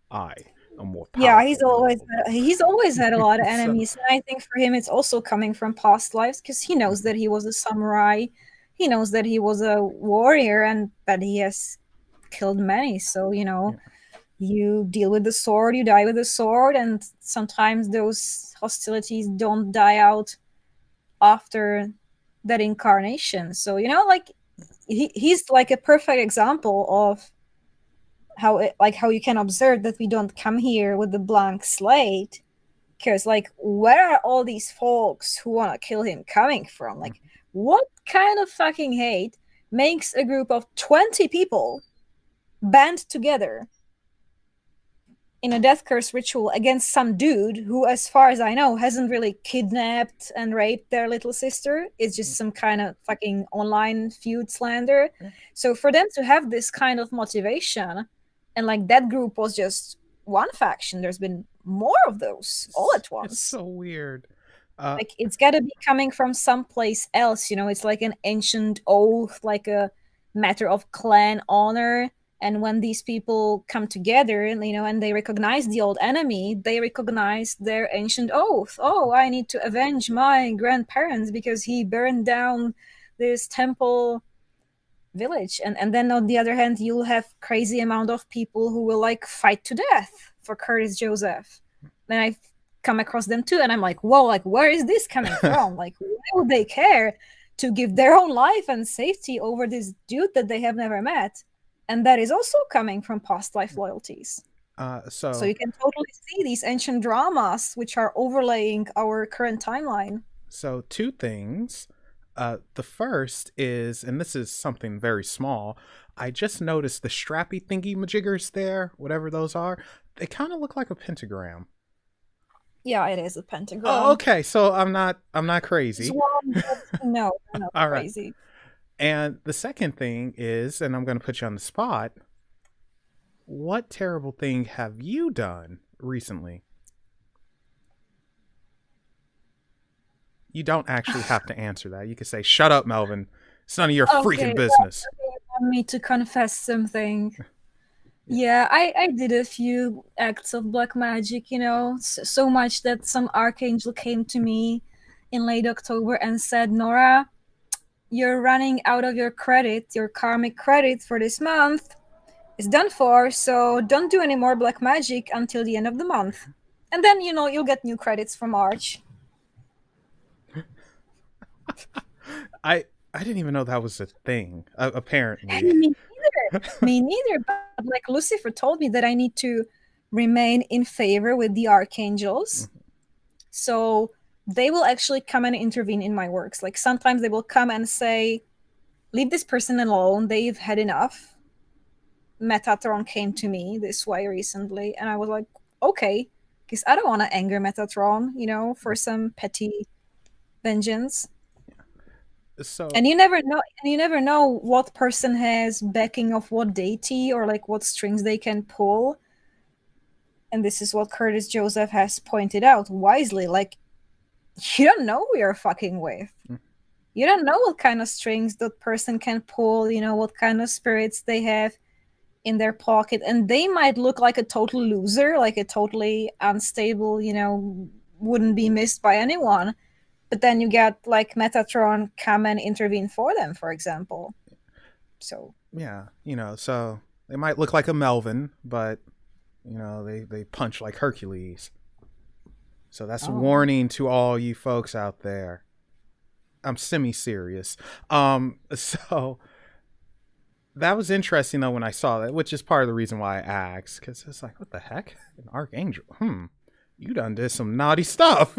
I am more powerful. Yeah, he's always had a lot of So, enemies, and I think for him it's also coming from past lives because he knows that he was a samurai, he knows that he was a warrior, and that he has killed many. So yeah. you deal with the sword, you die with the sword, and sometimes those hostilities don't die out after that incarnation. So like he's like a perfect example of how you can observe that we don't come here with a blank slate, because like where are all these folks who want to kill him coming from? Like, what kind of fucking hate makes a group of 20 people band together in a death curse ritual against some dude who, as far as I know, hasn't really kidnapped and raped their little sister? It's just some kind of fucking online feud slander. So for them to have this kind of motivation, and like that group was just one faction, there's been more of those all at once. It's so weird. Like it's got to be coming from someplace else. It's like an ancient oath, like a matter of clan honor, And when these people come together, and they recognize the old enemy, they recognize their ancient oath. Oh, I need to avenge my grandparents because he burned down this temple village. And then on the other hand, you'll have crazy amount of people who will like fight to death for Curtis Joseph. And I've come across them too, and I'm like, whoa, like where is this coming from? Like, why would they care to give their own life and safety over this dude that they have never met? And that is also coming from past life loyalties. So you can totally see these ancient dramas which are overlaying our current timeline. So, two things. The first is, and this is something very small, I just noticed the strappy thingy majiggers there, whatever those are, they kind of look like a pentagram. Yeah, it is a pentagram. Oh, okay. So I'm not crazy. No, All crazy. Right. And the second thing is, and I'm going to put you on the spot, what terrible thing have you done recently? You don't actually have to answer that. You can say, shut up, Melvin. It's none of your freaking business. You want me to confess something? Yeah, I did a few acts of black magic, so much that some archangel came to me in late October and said, Nora, you're running out of your karmic credit for this month. It's done for, so don't do any more black magic until the end of the month. And then, you'll get new credits for March. I didn't even know that was a thing, apparently. Me neither. But like Lucifer told me that I need to remain in favor with the archangels. Mm-hmm. So they will actually come and intervene in my works. Like sometimes they will come and say, leave this person alone. They've had enough. Metatron came to me this way recently. And I was like, okay, because I don't want to anger Metatron, for some petty vengeance. So, and you never know what person has backing of what deity or like what strings they can pull. And this is what Curtis Joseph has pointed out wisely. Like, you don't know who you're fucking with. You don't know what kind of strings that person can pull, what kind of spirits they have in their pocket. And they might look like a total loser, like a totally unstable, wouldn't be missed by anyone. But then you get like Metatron come and intervene for them, for example. So yeah, so they might look like a Melvin, but they punch like Hercules. So that's a warning to all you folks out there. I'm semi-serious. So that was interesting though when I saw that, which is part of the reason why I asked, because it's like, what the heck, an archangel? You done did some naughty stuff.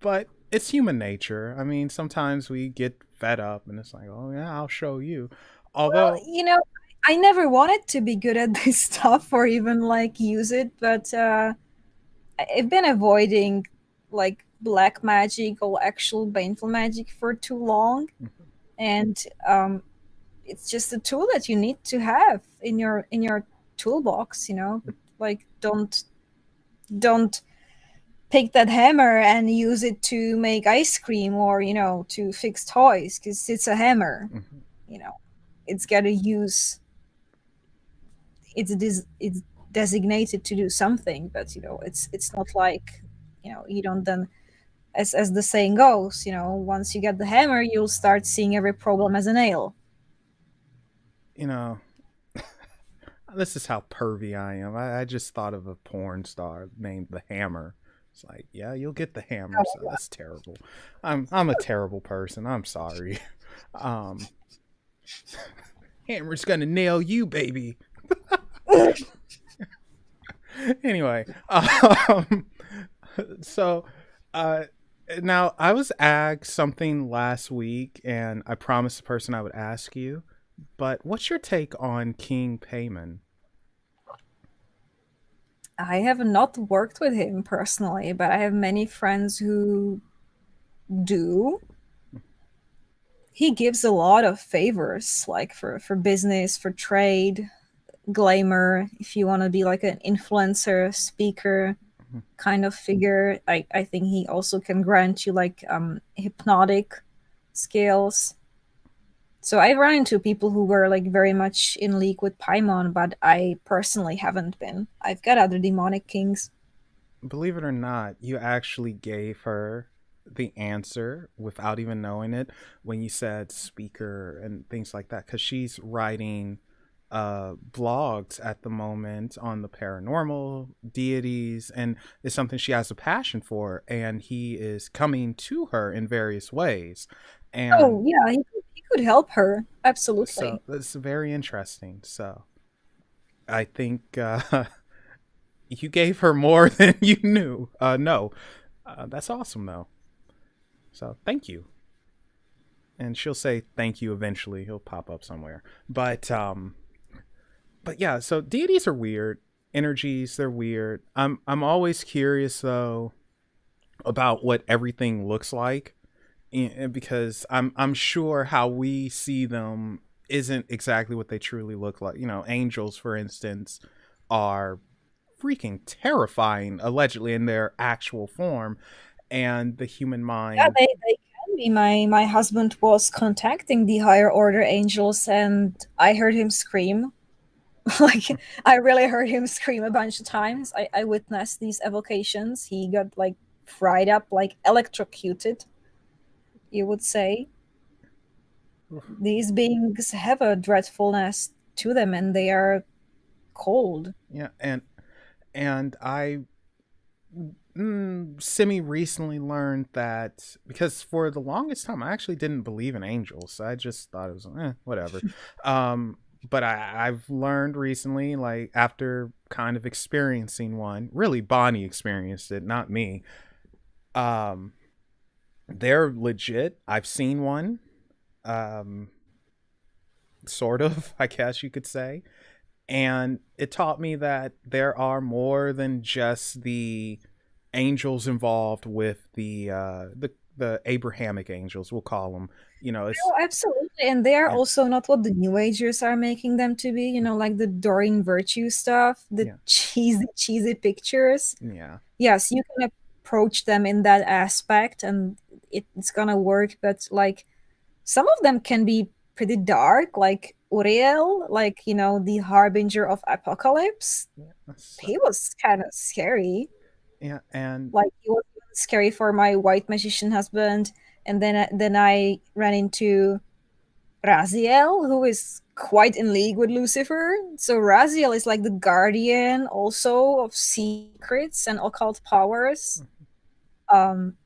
But it's human nature. I mean, sometimes we get fed up and it's like, oh yeah, I'll show you. Although, I never wanted to be good at this stuff or even like use it, but I've been avoiding like black magic or actual baneful magic for too long. Mm-hmm. And it's just a tool that you need to have in your toolbox, like don't pick that hammer and use it to make ice cream or to fix toys, because it's a hammer. Mm-hmm. It's got to use, it's designated to do something, but it's not like you don't then, as the saying goes, once you get the hammer you'll start seeing every problem as a nail. This is how pervy I am. I just thought of a porn star named The Hammer. It's like, yeah, you'll get the hammer. So that's terrible. I'm a terrible person. I'm sorry. Hammer's gonna nail you, baby. Anyway, so now I was asked something last week, and I promised the person I would ask you. But what's your take on King Payman? I have not worked with him personally, but I have many friends who do. He gives a lot of favors, like for business, for trade, glamour, if you want to be like an influencer, speaker kind of figure. I think he also can grant you like hypnotic skills. So I run into people who were like very much in league with Paimon, but I personally haven't been. I've got other demonic kings. Believe it or not, you actually gave her the answer without even knowing it when you said speaker and things like that, because she's writing blogs at the moment on the paranormal deities, and it's something she has a passion for, and he is coming to her in various ways. And Oh yeah, he could help her so absolutely. it's very interesting. So I think you gave her more than you knew. No, that's awesome though. So thank you. And she'll say thank you eventually. He'll pop up somewhere. But yeah, so deities are weird. Energies, they're weird. I'm always curious though about what everything looks like, because I'm sure how we see them isn't exactly what they truly look like. Angels, for instance, are freaking terrifying allegedly in their actual form, and the human Yeah, mind. they can be. My husband was contacting the higher order angels, and I heard him scream. Like I really heard him scream a bunch of times. I witnessed these evocations. He got like fried up, like electrocuted, you would say. These beings have a dreadfulness to them, and they are cold. Yeah, and I semi recently learned that, because for the longest time I actually didn't believe in angels. I just thought it was whatever. But I've learned recently, like after kind of experiencing one, really Bonnie experienced it, not me. Um, they're legit. I've seen one, um, sort of, I guess you could say. And it taught me that there are more than just the angels involved with the Abrahamic angels, we'll call them. It's Oh, absolutely. And they are yeah, also not what the New Agers are making them to be, like the Doreen Virtue stuff, the yeah, cheesy pictures. yeah, Yes, you can approach them in that aspect and it's gonna work, but like some of them can be pretty dark, like Uriel, like, the harbinger of apocalypse. yeah. He was kind of scary. Yeah, and Like he was even scary for my white magician husband. And then I ran into Raziel, who is quite in league with Lucifer. So Raziel is like the guardian also of secrets and occult powers.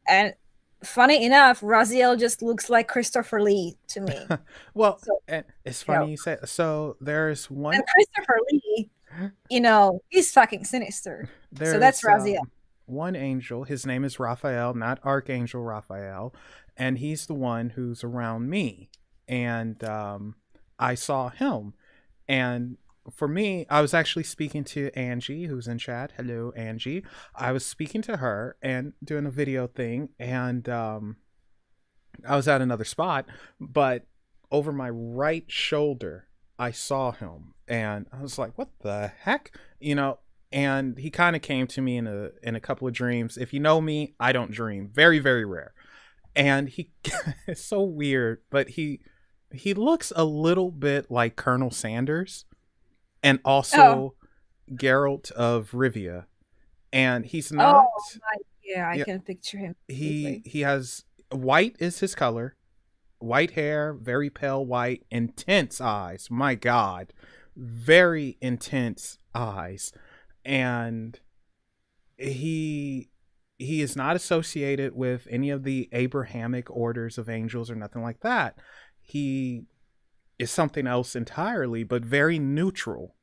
And funny enough, Raziel just looks like Christopher Lee to me. well, So, and it's you know, funny you say. So there's and one. Christopher Lee, he's fucking sinister. So that's There's Raziel. one angel. His name is Raphael, not Archangel Raphael, and he's the one who's around me. And I saw him, and for me, I was actually speaking to Angie, who's in chat. Hello, Angie. I was speaking to her and doing a video thing, and I was at another spot, but over my right shoulder, I saw him, and I was like, "What the heck?" And he kind of came to me in a couple of dreams. If you know me, I don't dream. Very, very rare. And he it's so weird, but he looks a little bit like Colonel Sanders, and Oh, also Geralt of Rivia. And he's oh, not. yeah, I Yeah, can picture him he completely. he has white is his color, white hair, very pale white, intense eyes. My God, very intense eyes, and he he is not associated with any of the Abrahamic orders of angels or nothing like that. He is something else entirely, but very neutral,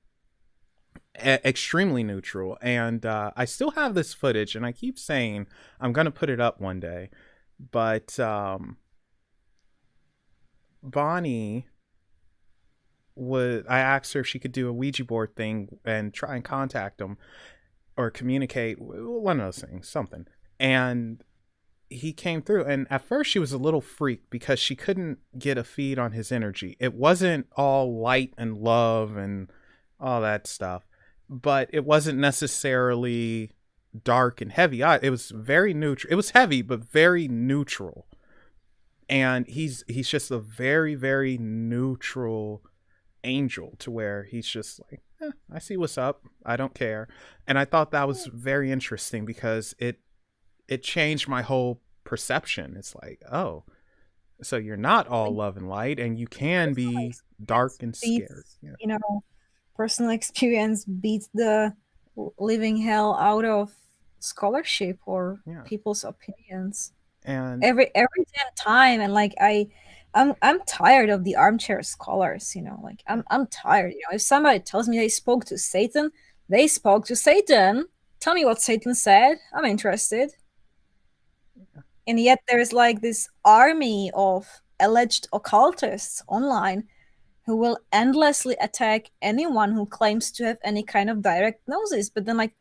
extremely neutral. And I still have this footage, and I keep saying I'm gonna put it up one day, but Bonnie I asked her if she could do a Ouija board thing and try and contact him or communicate, one of those things, something. And he came through, and at first she was a little freaked because she couldn't get a feed on his energy. It wasn't all light and love and all that stuff, but it wasn't necessarily dark and heavy. It was very neutral. It was heavy, but very neutral. And he's just a very, very neutral angel, to where he's just like, I see what's up. I don't care. And I thought that was very interesting, because it changed my whole perception. It's like, oh, so you're not all Like, love and light, and you can personal be dark experience and scary. beats, Yeah. personal experience beats the living hell out of scholarship or Yeah. people's opinions And every damn time. And like I'm tired of the armchair scholars. Like yeah. I'm tired. If somebody tells me they spoke to Satan, they spoke to Satan. Tell me what Satan said. I'm interested. And yet there's like this army of alleged occultists online who will endlessly attack anyone who claims to have any kind of direct gnosis. But then, like,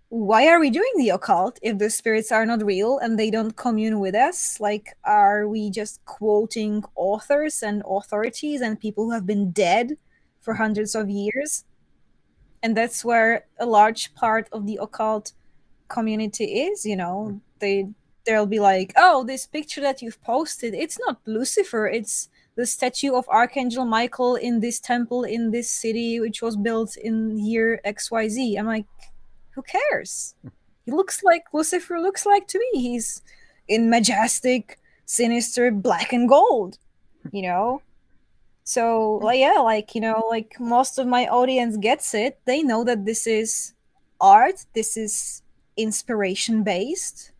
why are we doing the occult if the spirits are not real and they don't commune with us? Like, are we just quoting authors and authorities and people who have been dead for hundreds of years? And that's where a large part of the occult community is. They'll be like, oh, this picture that you've posted, it's not Lucifer, it's the statue of Archangel Michael in this temple in this city which was built in year XYZ. I'm like, who cares? He looks like Lucifer looks like to me. He's in majestic, sinister black and gold, you know so, like, yeah, like, like most of my audience gets it. They know that this is art, this is inspiration based.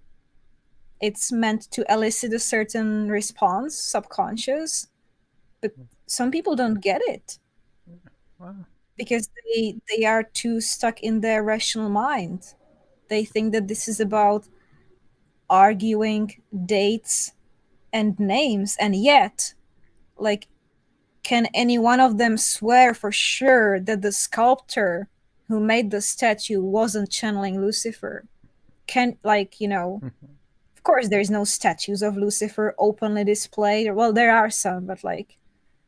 It's meant to elicit a certain response, subconscious. But some people don't get it Wow. because they are too stuck in their rational mind. They think that this is about arguing dates and names, and yet, like, can any one of them swear for sure that the sculptor who made the statue wasn't channeling Lucifer? Can, like, of course, there's no statues of Lucifer openly displayed. Well, there are some, but like,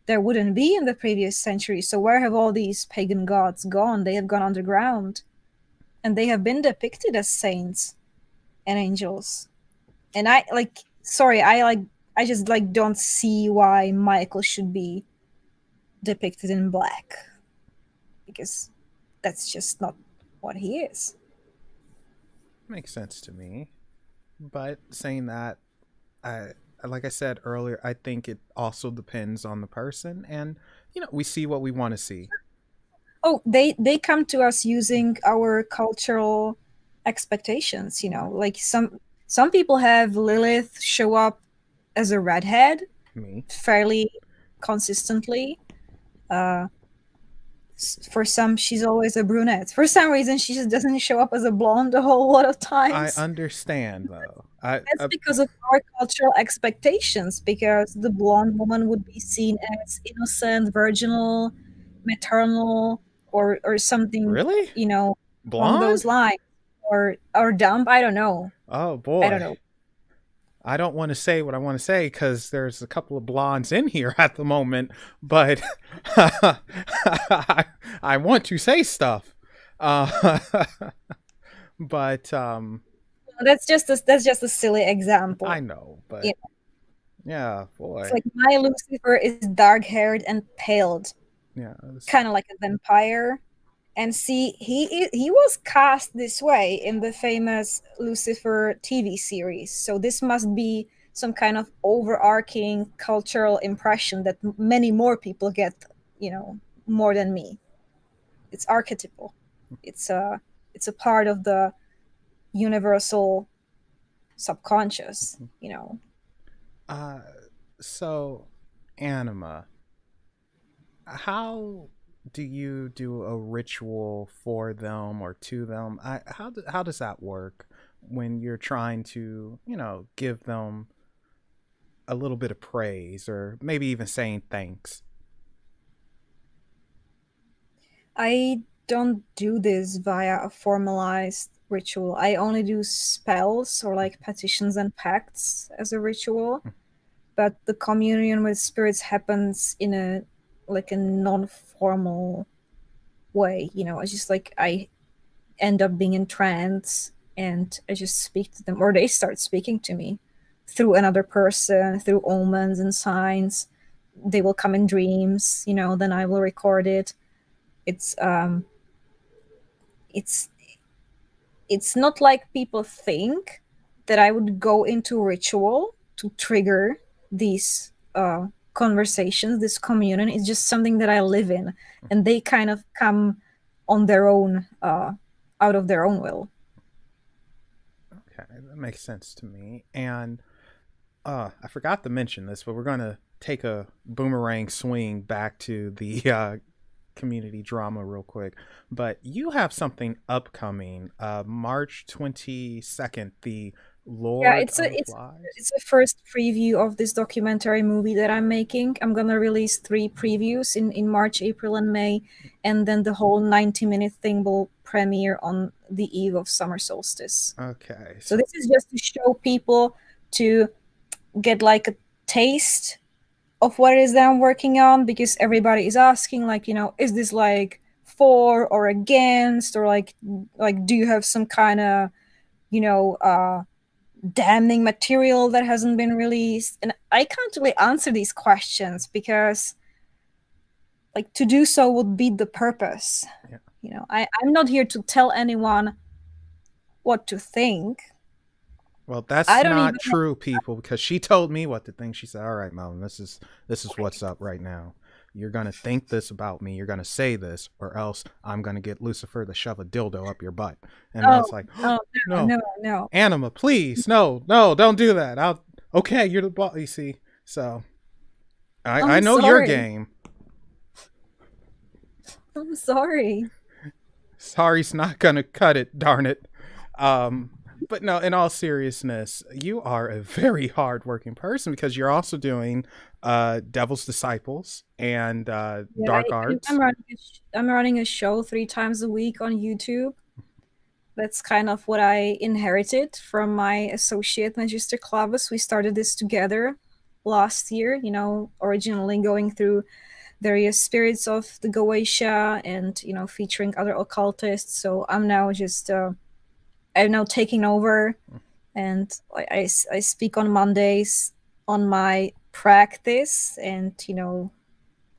there wouldn't be in the previous century. So where have all these pagan gods gone? They have gone underground, and they have been depicted as saints and angels. And I like, sorry, I just like don't see why Michael should be depicted in black, because that's just not what he is. Makes sense to me. But saying that, I like I said earlier, I think it also depends on the person, and we see what we want to see. Oh, they come to us using our cultural expectations. Like some people have Lilith show up as a redhead Me. fairly consistently. Uh, for some, she's always a brunette. For some reason, she just doesn't show up as a blonde a whole lot of I times. understand, though. That's because of our cultural expectations, because the blonde woman would be seen as innocent, virginal, maternal, or something, Really, along blonde. those lines, or dumb. I don't know. Oh I don't boy. know. I don't want to say what I want to say, because there's a couple of blondes in here at the moment, but I want to say stuff. Uh, but That's just a silly I example. know, You but yeah, It's boy. like my Lucifer is dark haired and paled, Yeah, kind of like a vampire. And see, he was cast this way in the famous Lucifer TV series. So this must be some kind of overarching cultural impression that many more people get, more than me. It's archetypal. It's a part of the universal subconscious. uh so Anima, how do you do a ritual for them or to them? How does that work when you're trying to, give them a little bit of praise, or maybe even saying thanks? I don't do this via a formalized ritual. I only do spells or like petitions and pacts as a ritual. But the communion with spirits happens in a non-formal way. It's just like I end up being in trance and I just speak to them, or they start speaking to me through another person, through omens and signs. They will come in dreams, then I will record it. It's it's it's not like people think that I would go into ritual to trigger these conversations, this communion. It's just something that I live in, and they kind of come on their own, out of their own will. Okay, that makes sense to me. And I forgot to mention this, but we're going to take a boomerang swing back to the community drama real quick. But you have something upcoming, March 22nd, the Lord It's of it's Lies. it's a first preview of this documentary movie that I'm making. I'm gonna release 3 previews in March, April, and May, and then the whole 90-minute thing will premiere on the eve of summer solstice. Okay. So this is just to show people, to get like a taste of what it is that I'm working on, because everybody is asking, like, is this like for or against, or like do you have some kind of damning material that hasn't been released? And I can't really answer these questions, because like to do so would beat the purpose. Yeah. I'm not here to tell anyone what to think. Well, that's I don't not even true, people, because she told me what to think. She said, "All right, Melvin, this is what's up right now. You're gonna think this about me. You're gonna say this, or else I'm gonna get Lucifer to shove a dildo up your butt." And I was like, no, "No, no. Anima, please, no, don't do that. Okay, you're the boss. You see, so I know your game. I'm sorry. Sorry's not gonna cut it. Darn it." But no, in all seriousness, you are a very hardworking person, because you're also doing Devil's Disciples and Dark Arts. I'm running a show 3 times a week on YouTube. That's kind of what I inherited from my associate Magister Clavis. We started this together last year, originally going through various spirits of the Goetia and, featuring other occultists. So I'm now just I'm now taking over, and I speak on Mondays on my practice, and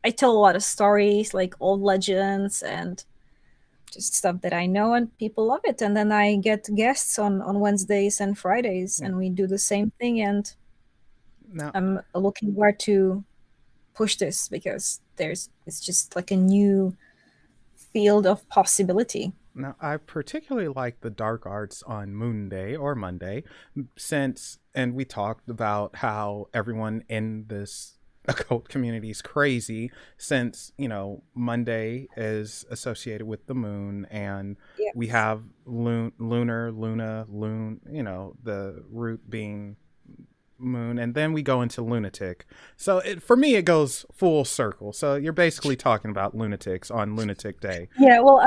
I tell a lot of stories, like old legends and just stuff that I know, and people love it. And then I get guests on Wednesdays and Fridays, and we do the same thing. And Now, I'm looking where to push this, because it's just like a new field of possibility. Now, I particularly like the Dark Arts on Moon Day or Monday, and we talked about how everyone in this occult community is crazy, since, Monday is associated with the moon, and Yes. we have Luna, the root being moon, and then we go into lunatic. So for me, it goes full circle. So you're basically talking about lunatics on Lunatic Day. Yeah, well,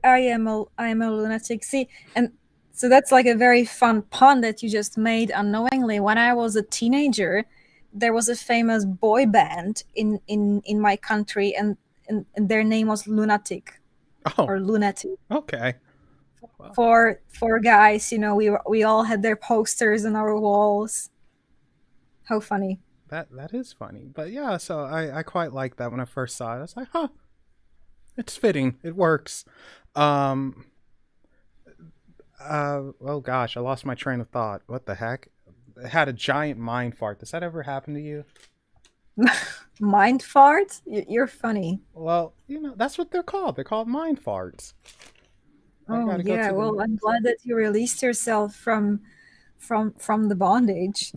I am a lunatic. See, and so that's like a very fun pun that you just made unknowingly. When I was a teenager, there was a famous boy band in my country, and their name was Lunatic, Oh, or Lunatic. okay. For guys, we all had their posters on our walls. How funny. That is funny. But yeah, so I quite like that when I first saw it. I was like, huh, it's fitting. It works. Oh gosh, I lost my train of thought. What the heck? I had a giant mind fart. Does that ever happen to you? Mind fart? You're funny. Well, that's what they're called. They're called mind farts. Oh yeah, well, I'm glad that you released yourself from the bondage.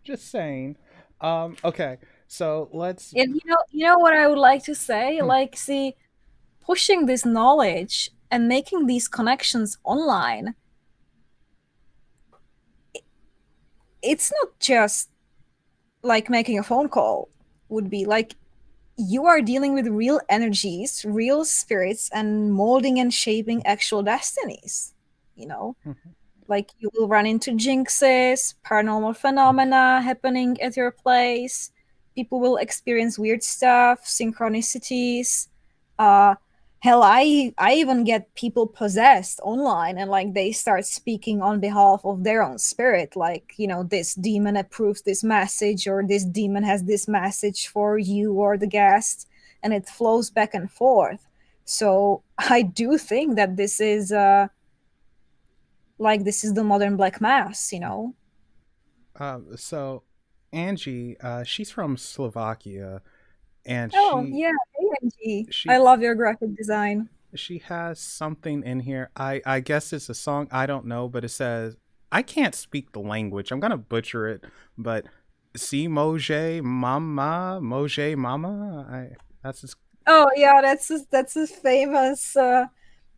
Just saying. Okay, so let's. And you know what I would like to say? Like, see, pushing this knowledge and making these connections online, it's not just like making a phone call. Would be like, you are dealing with real energies, real spirits, and molding and shaping actual destinies. Like, you will run into jinxes, paranormal phenomena happening at your place. People will experience weird stuff, synchronicities, Hell, I even get people possessed online, and like they start speaking on behalf of their own spirit, like, this demon approves this message, or this demon has this message for you or the guest, and it flows back and forth. So I do think that this is this is the modern black mass. So Angie, she's from Slovakia, and Oh yeah, AMG. I she love your graphic design. she has something in here. I guess it's a song. I don't know, but it says, I can't speak the language. I'm gonna butcher it, but si moje mama. That's his. Oh yeah, that's a famous.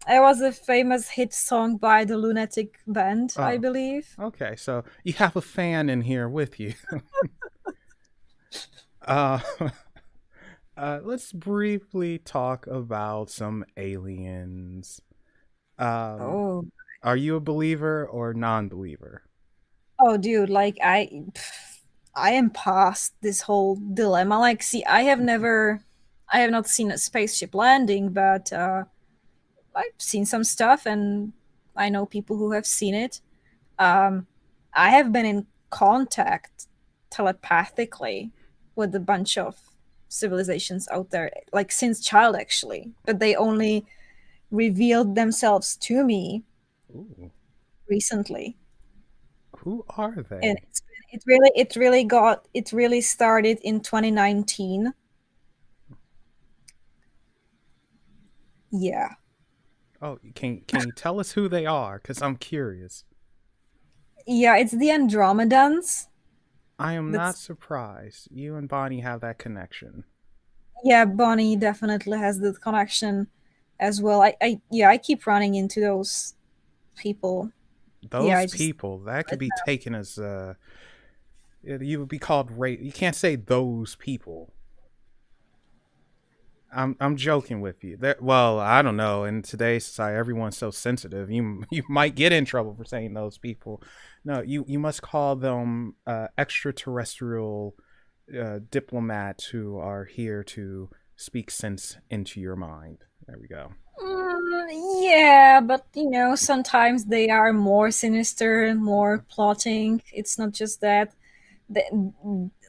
It was a famous hit song by the Lunatic Band, I Oh, believe. okay. So you have a fan in here with you. uh, let's briefly talk about some aliens. Um, Oh, are you a believer or non-believer? oh, dude, like I am past this whole dilemma. Like, see, I have not seen a spaceship landing, but I've seen some stuff, and I know people who have seen it. Um, I have been in contact telepathically with a bunch of civilizations out there, like since child actually, but they only revealed themselves to me Ooh, recently. who are And they? it really started in 2019. Yeah. Oh, can you tell us who they are? Because I'm curious. Yeah, it's the Andromedans. I am not That's surprised. You and Bonnie have that connection. Yeah, Bonnie definitely has the connection as well. I keep running into those people. Yeah, Those I just people, that could be taken as you would be called rape. You can't say those people. I'm joking with you. Well, I don't know. In today's society, everyone's so sensitive. You might get in trouble for saying those people. No, you must call them extraterrestrial diplomats who are here to speak sense into your mind. There we go. Yeah, but sometimes they are more sinister, more plotting. It's not just that.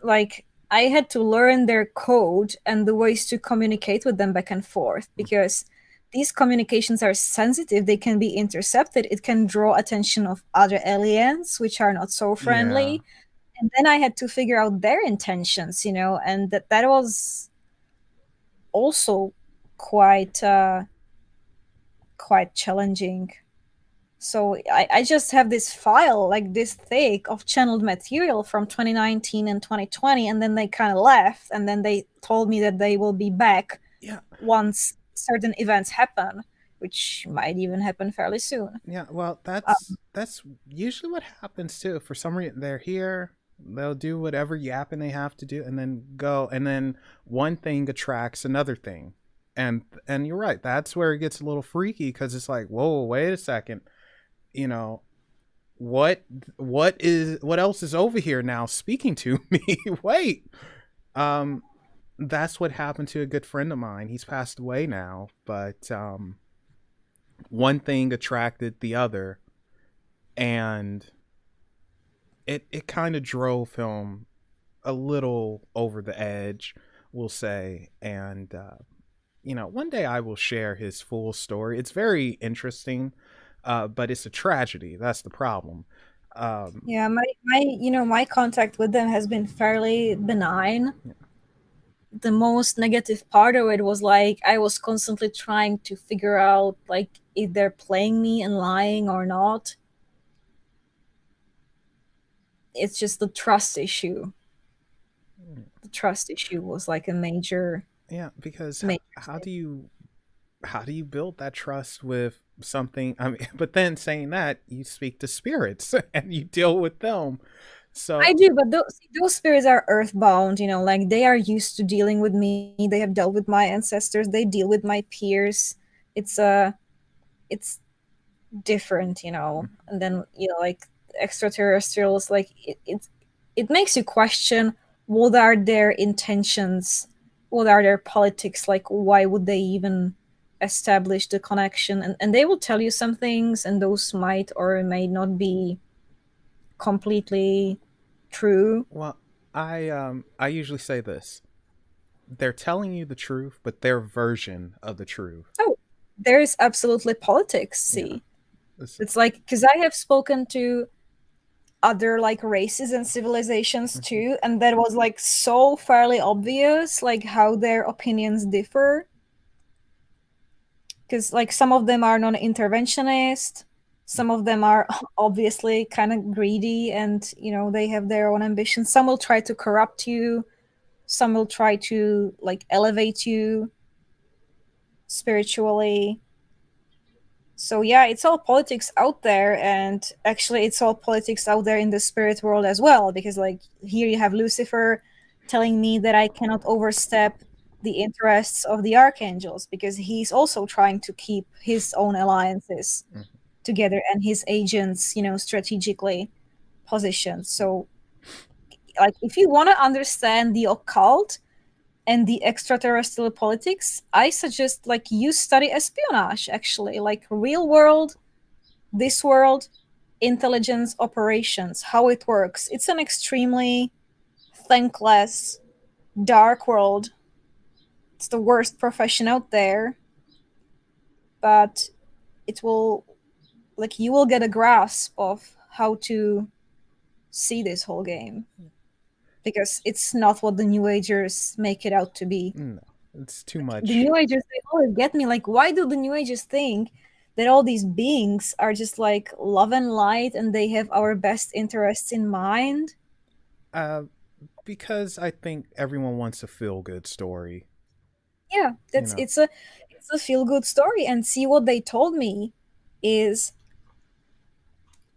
Like, I had to learn their code and the ways to communicate with them back and forth, because these communications are sensitive. They can be intercepted. It can draw attention of other aliens, which are not so Yeah, friendly. And then I had to figure out their intentions, and that was also quite quite challenging. So I just have this file, like this thick of channeled material from 2019 and 2020, and then they kind of left, and then they told me that they will be back yeah, once certain events happen, which might even happen fairly soon. yeah. Well, Um, that's usually what happens too. For some reason, they're here. They'll do whatever yapping they have to do, and then go. And then one thing attracts another thing, and you're right. That's where it gets a little freaky because it's like, whoa, wait a second. You know what? What else is over here now speaking to me? Wait. Um, that's what happened to a good friend of mine. He's passed away now, but one thing attracted the other, and it kind of drove him a little over the edge, we'll say. And one day I will share his full story. It's very interesting, but it's a tragedy. That's the problem. Um, yeah, my contact with them has been fairly benign. The most negative part of it was like I was constantly trying to figure out like if they're playing me and lying or not. It's just the trust issue. The trust issue was like a yeah, because major how thing. do you build that trust with something? I mean, but then saying that, you speak to spirits and you deal with them. I So do, but those spirits are earthbound, like they are used to dealing with me. They have dealt with my ancestors. They deal with my peers. It's it's different. And then like extraterrestrials, like it makes you question what are their intentions, what are their politics, like why would they even establish the connection, and they will tell you some things, and those might or may not be completely true. Well, I usually say this: they're telling you the truth, but their version of the truth. Oh, there is absolutely politics. Yeah. See, It's, it's like, because I have spoken to other like races and civilizations mhm, too, and that was like so fairly obvious, like how their opinions differ. Because like some of them are non-interventionist, some of them are obviously kind of greedy, and they have their own ambitions. Some will try to corrupt you, some will try to like elevate you spiritually. So yeah, it's all politics out there, and actually it's all politics out there in the spirit world as well, because like here you have Lucifer telling me that I cannot overstep the interests of the archangels, because he's also trying to keep his own alliances mhm. together and his agents, strategically positioned. So like if you want to understand the occult and the extraterrestrial politics, I suggest like you study espionage, actually, like real world, this world intelligence operations, how it works. It's an extremely thankless, dark world. It's the worst profession out there, but it will, like, you will get a grasp of how to see this whole game, because it's not what the New Agers make it out to be. No, it's too The much. New Agers, they always get me. Like, why do the New Agers think that all these beings are just like love and light and they have our best interests in mind? Uh, because I think everyone wants a feel good story. Yeah, You that's know, it's a feel good story. And see, what they told me is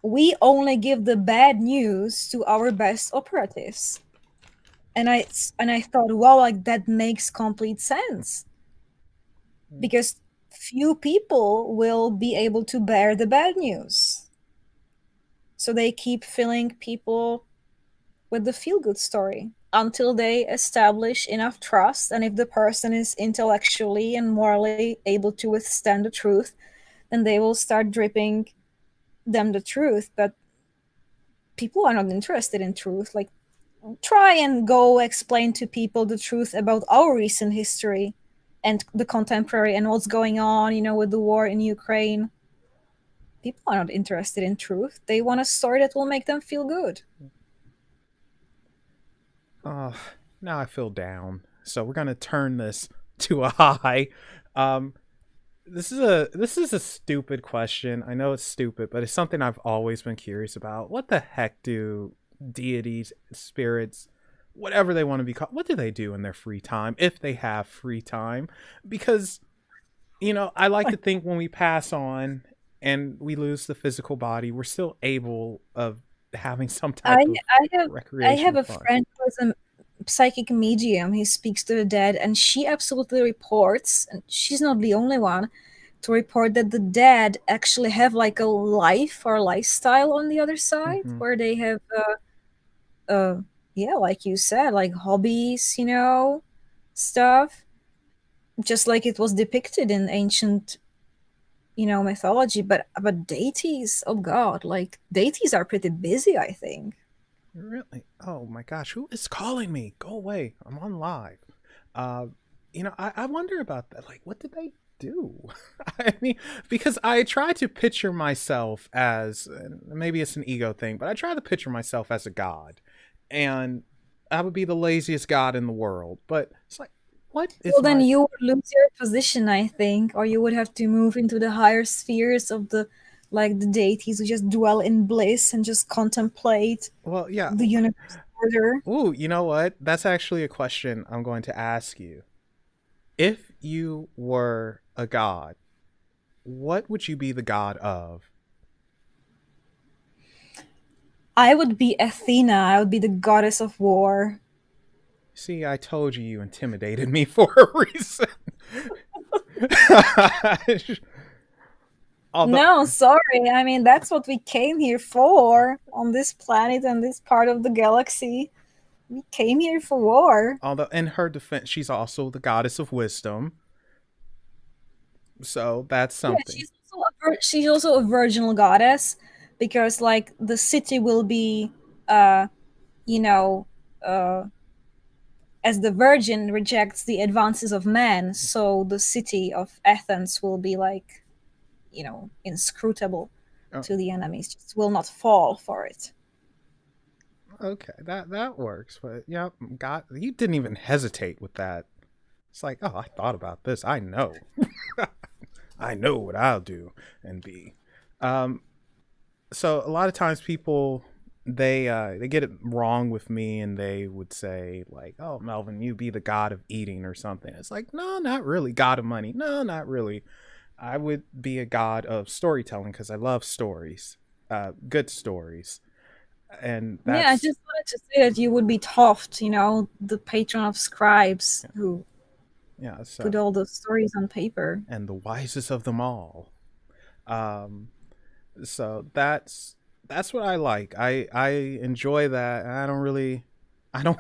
we only give the bad news to our best operatives. And I thought, wow, like that makes complete sense, because few people will be able to bear the bad news. So they keep filling people with the feel good story until they establish enough trust. And if the person is intellectually and morally able to withstand the truth, then they will start dripping them the truth. But people are not interested in truth. Like, try and go explain to people the truth about our recent history and the contemporary and what's going on, with the war in Ukraine. People are not interested in truth. They want a story that will make them feel good. uh, now I feel down. So we're gonna turn this to a high. Um, this is a stupid question. I know it's stupid, but it's something I've always been curious about. What the heck do deities, spirits, whatever they want to be called, what do they do in their free time if they have free time? Because I like to think when we pass on and we lose the physical body, we're still able of having some I type of I have I have recreational a fun. friend who is a psychic medium. He speaks to the dead, and she absolutely reports, and she's not the only one to report, that the dead actually have like a life or lifestyle on the other side, Hmm. where they have yeah, like you said, like hobbies, stuff, just like it was depicted in ancient, mythology. But deities, oh god, like deities are pretty busy, I think. Really? Oh my gosh, who is calling me? Go away. I'm on live. Uh, I wonder about that. Like, what did they do? I mean, because I try to picture myself as, maybe it's an ego thing, but I try to picture myself as a god. And I would be the laziest god in the world. But it's like, what is Well, then my. you would lose your position, I think, or you would have to move into the higher spheres of the deities who just dwell in bliss and just contemplate Well, yeah. the universe order. Ooh, you know what? That's actually a question I'm going to ask you. If you were a god, what would you be the god of? I would be Athena. I would be the goddess of war. See, I told you you intimidated me for a reason. Although, No, sorry. I mean, that's what we came here for on this planet and this part of the galaxy. We came here for war. although in her defense, she's also the goddess of wisdom. So that's Yeah, something. she's also a virginal goddess because like the city will be uh you know uh as the virgin rejects the advances of man, so the city of Athens will be like, inscrutable Oh, to the enemies, just will not fall for it. okay, that works. But yeah, God, he didn't even hesitate with that. It's like, oh, I thought about this. I know. I know what I'll do and be. Um, so a lot of times people they get it wrong with me and they would say like, oh, Melvin, you be the god of eating or something. It's like, no, not really. God of money. No, not really. I would be a god of storytelling because I love stories, good stories, and Yeah, I that's just wanted to say that you would be Toft, the patron of scribes who yeah. So put all the stories on paper. and the wisest of them all. Um, so that's what I like. I enjoy that. I don't really, I don't.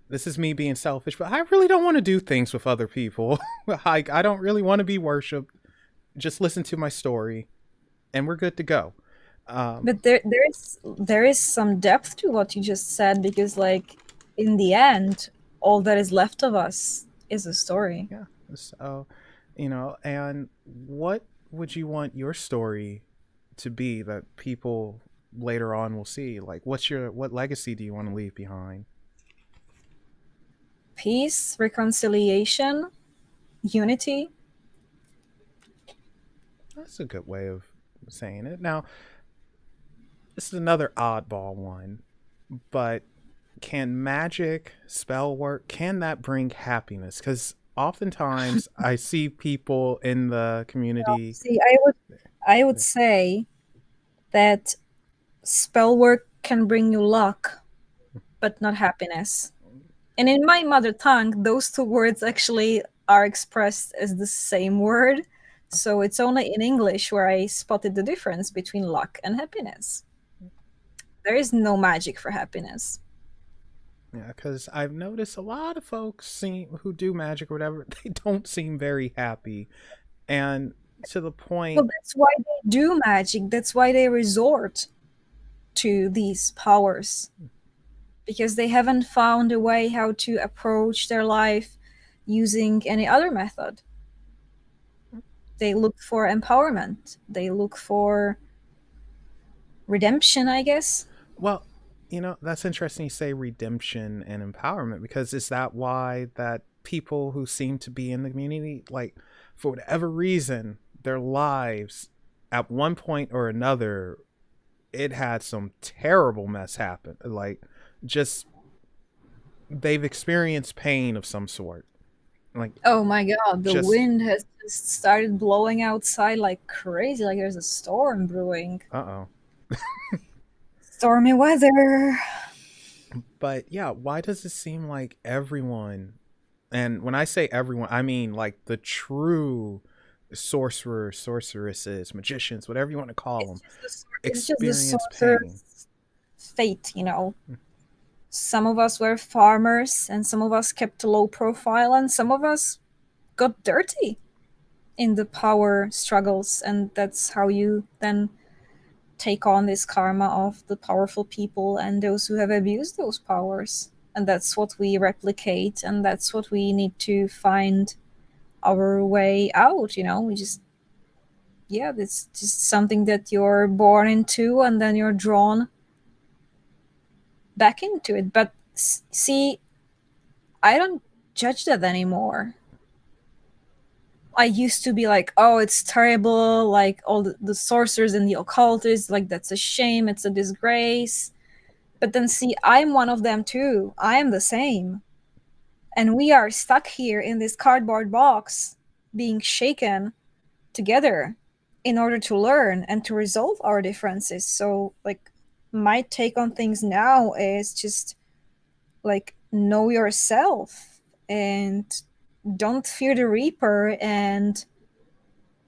This is me being selfish, but I really don't want to do things with other people. I don't really want to be worshipped. Just listen to my story, and we're good to go. Um, But there is some depth to what you just said, because like in the end, all that is left of us is a story. yeah. So, and what would you want your story to be that people later on will see? Like, what legacy do you want to leave behind? Peace, reconciliation, unity. That's a good way of saying it. Now, this is another oddball one, but can magic, spell work, can that bring happiness? Because oftentimes I see people in the community. See, I would say that spell work can bring you luck, but not happiness. And in my mother tongue, those two words actually are expressed as the same word. So it's only in English where I spotted the difference between luck and happiness. There is no magic for happiness. Yeah, because I've noticed a lot of folks who do magic or whatever, they don't seem very happy, and to the Well, point. that's why they do magic. That's why they resort to these powers, because they haven't found a way how to approach their life using any other method. They look for empowerment. They look for redemption, I guess. Well, that's interesting you say redemption and empowerment because is that why that people who seem to be in the community, like for whatever reason, their lives at one point or another, it had some terrible mess happen. Like just they've experienced pain of some sort. Like Oh my god, the just wind has just started blowing outside like crazy, like there's a storm brewing. uh oh. Stormy weather. But yeah, why does it seem like everyone, and when I say everyone, I mean like the true sorcerers, sorceresses, magicians, whatever you want to call them, It's just the experience pain. sorcerer's fate. Some of us were farmers, and some of us kept a low profile, and some of us got dirty in the power struggles, and that's how you then take on this karma of the powerful people and those who have abused those powers. And that's what we replicate, and that's what we need to find our way out. We just, yeah, it's just something that you're born into, and then you're drawn back into it. But see, I don't judge that anymore. I used to be like, oh, it's terrible, like all the sorcerers and the occultists, like that's a shame, it's a disgrace. But then see, I'm one of them too. I am the same. And we are stuck here in this cardboard box, being shaken together in order to learn and to resolve our differences. So, like, my take on things now is just like, know yourself and don't fear the Reaper, and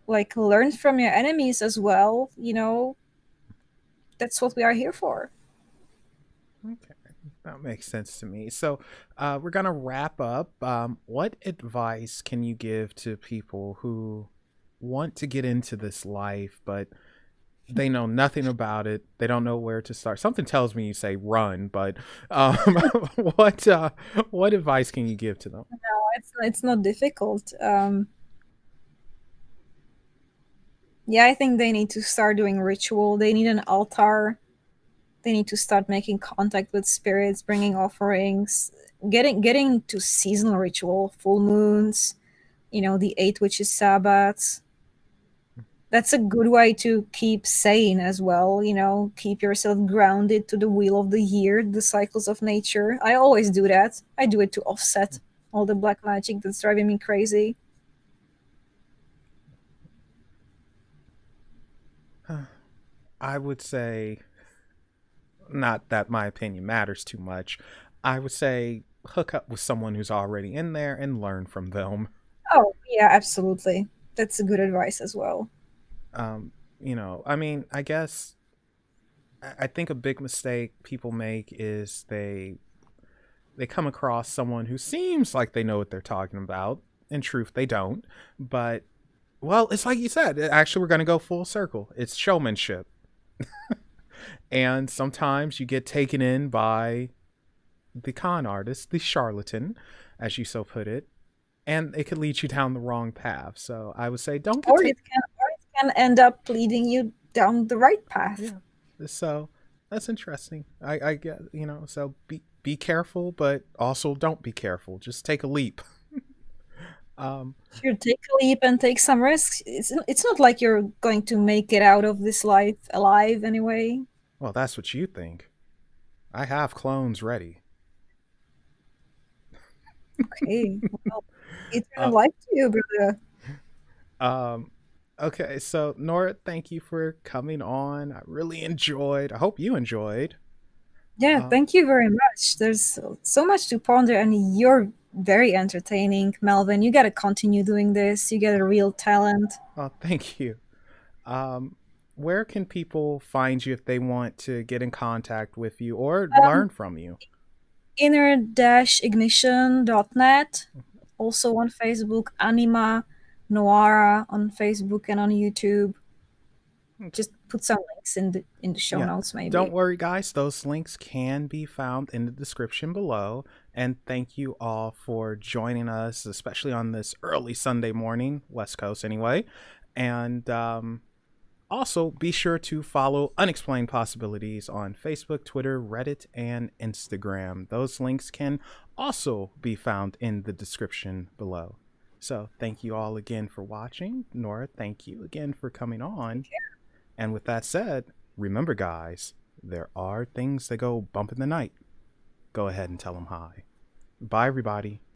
like learn from your enemies as well. That's what we are here for. Okay, that makes sense to me. So, we're gonna wrap up. What advice can you give to people who want to get into this life, but they know nothing about it. They don't know where to start. Something tells me you say run, but um, what advice can you give to them? No, it's not difficult. Yeah, I think they need to start doing ritual. They need an altar. They need to start making contact with spirits, bringing offerings, getting to seasonal ritual, full moons, the 8 witches Sabbats. That's a good way to keep sane as well, keep yourself grounded to the wheel of the year, the cycles of nature. I always do that. I do it to offset all the black magic that's driving me crazy. I would say, not that my opinion matters too much. I would say hook up with someone who's already in there and learn from them. Oh, yeah, absolutely. That's a good advice as well. I mean, I guess I think a big mistake people make is they come across someone who seems like they know what they're talking about. In truth, they don't. But well, it's like you said. Actually, we're going to go full circle. It's showmanship, and sometimes you get taken in by the con artist, the charlatan, as you so put it, and it could lead you down the wrong path. So I would say don't get Or taken. it can end up leading you down the right path. Yeah. So that's interesting. I get, so be careful, but also don't be careful. Just take a leap. um Sure, take a leap and take some risks. It's not like you're going to make it out of this life alive anyway. well, that's what you think. I have clones ready. Okay, well, Uh, eternal life to you, brother. um okay, so Nora, thank you for coming on. I really enjoyed. I hope you enjoyed. Yeah, Um thank you very much. There's so much to ponder, and you're very entertaining, Melvin. You got to continue doing this. You get a real talent. thank you. Um where can people find you if they want to get in contact with you or Um, learn from you? inner-ignition.net. Also on Facebook, Anima Noira on Facebook and on YouTube. Just put some links in the show Yeah. notes, Don't maybe. worry, guys. Those links can be found in the description below. And thank you all for joining us, especially on this early Sunday morning, West Coast anyway. And also be sure to follow Unexplained Possibilities on Facebook, Twitter, Reddit, and Instagram. Those links can also be found in the description below. So thank you all again for watching. Nora, thank you again for coming on. And with that said, remember, guys, there are things that go bump in the night. Go ahead and tell them hi. Bye, everybody.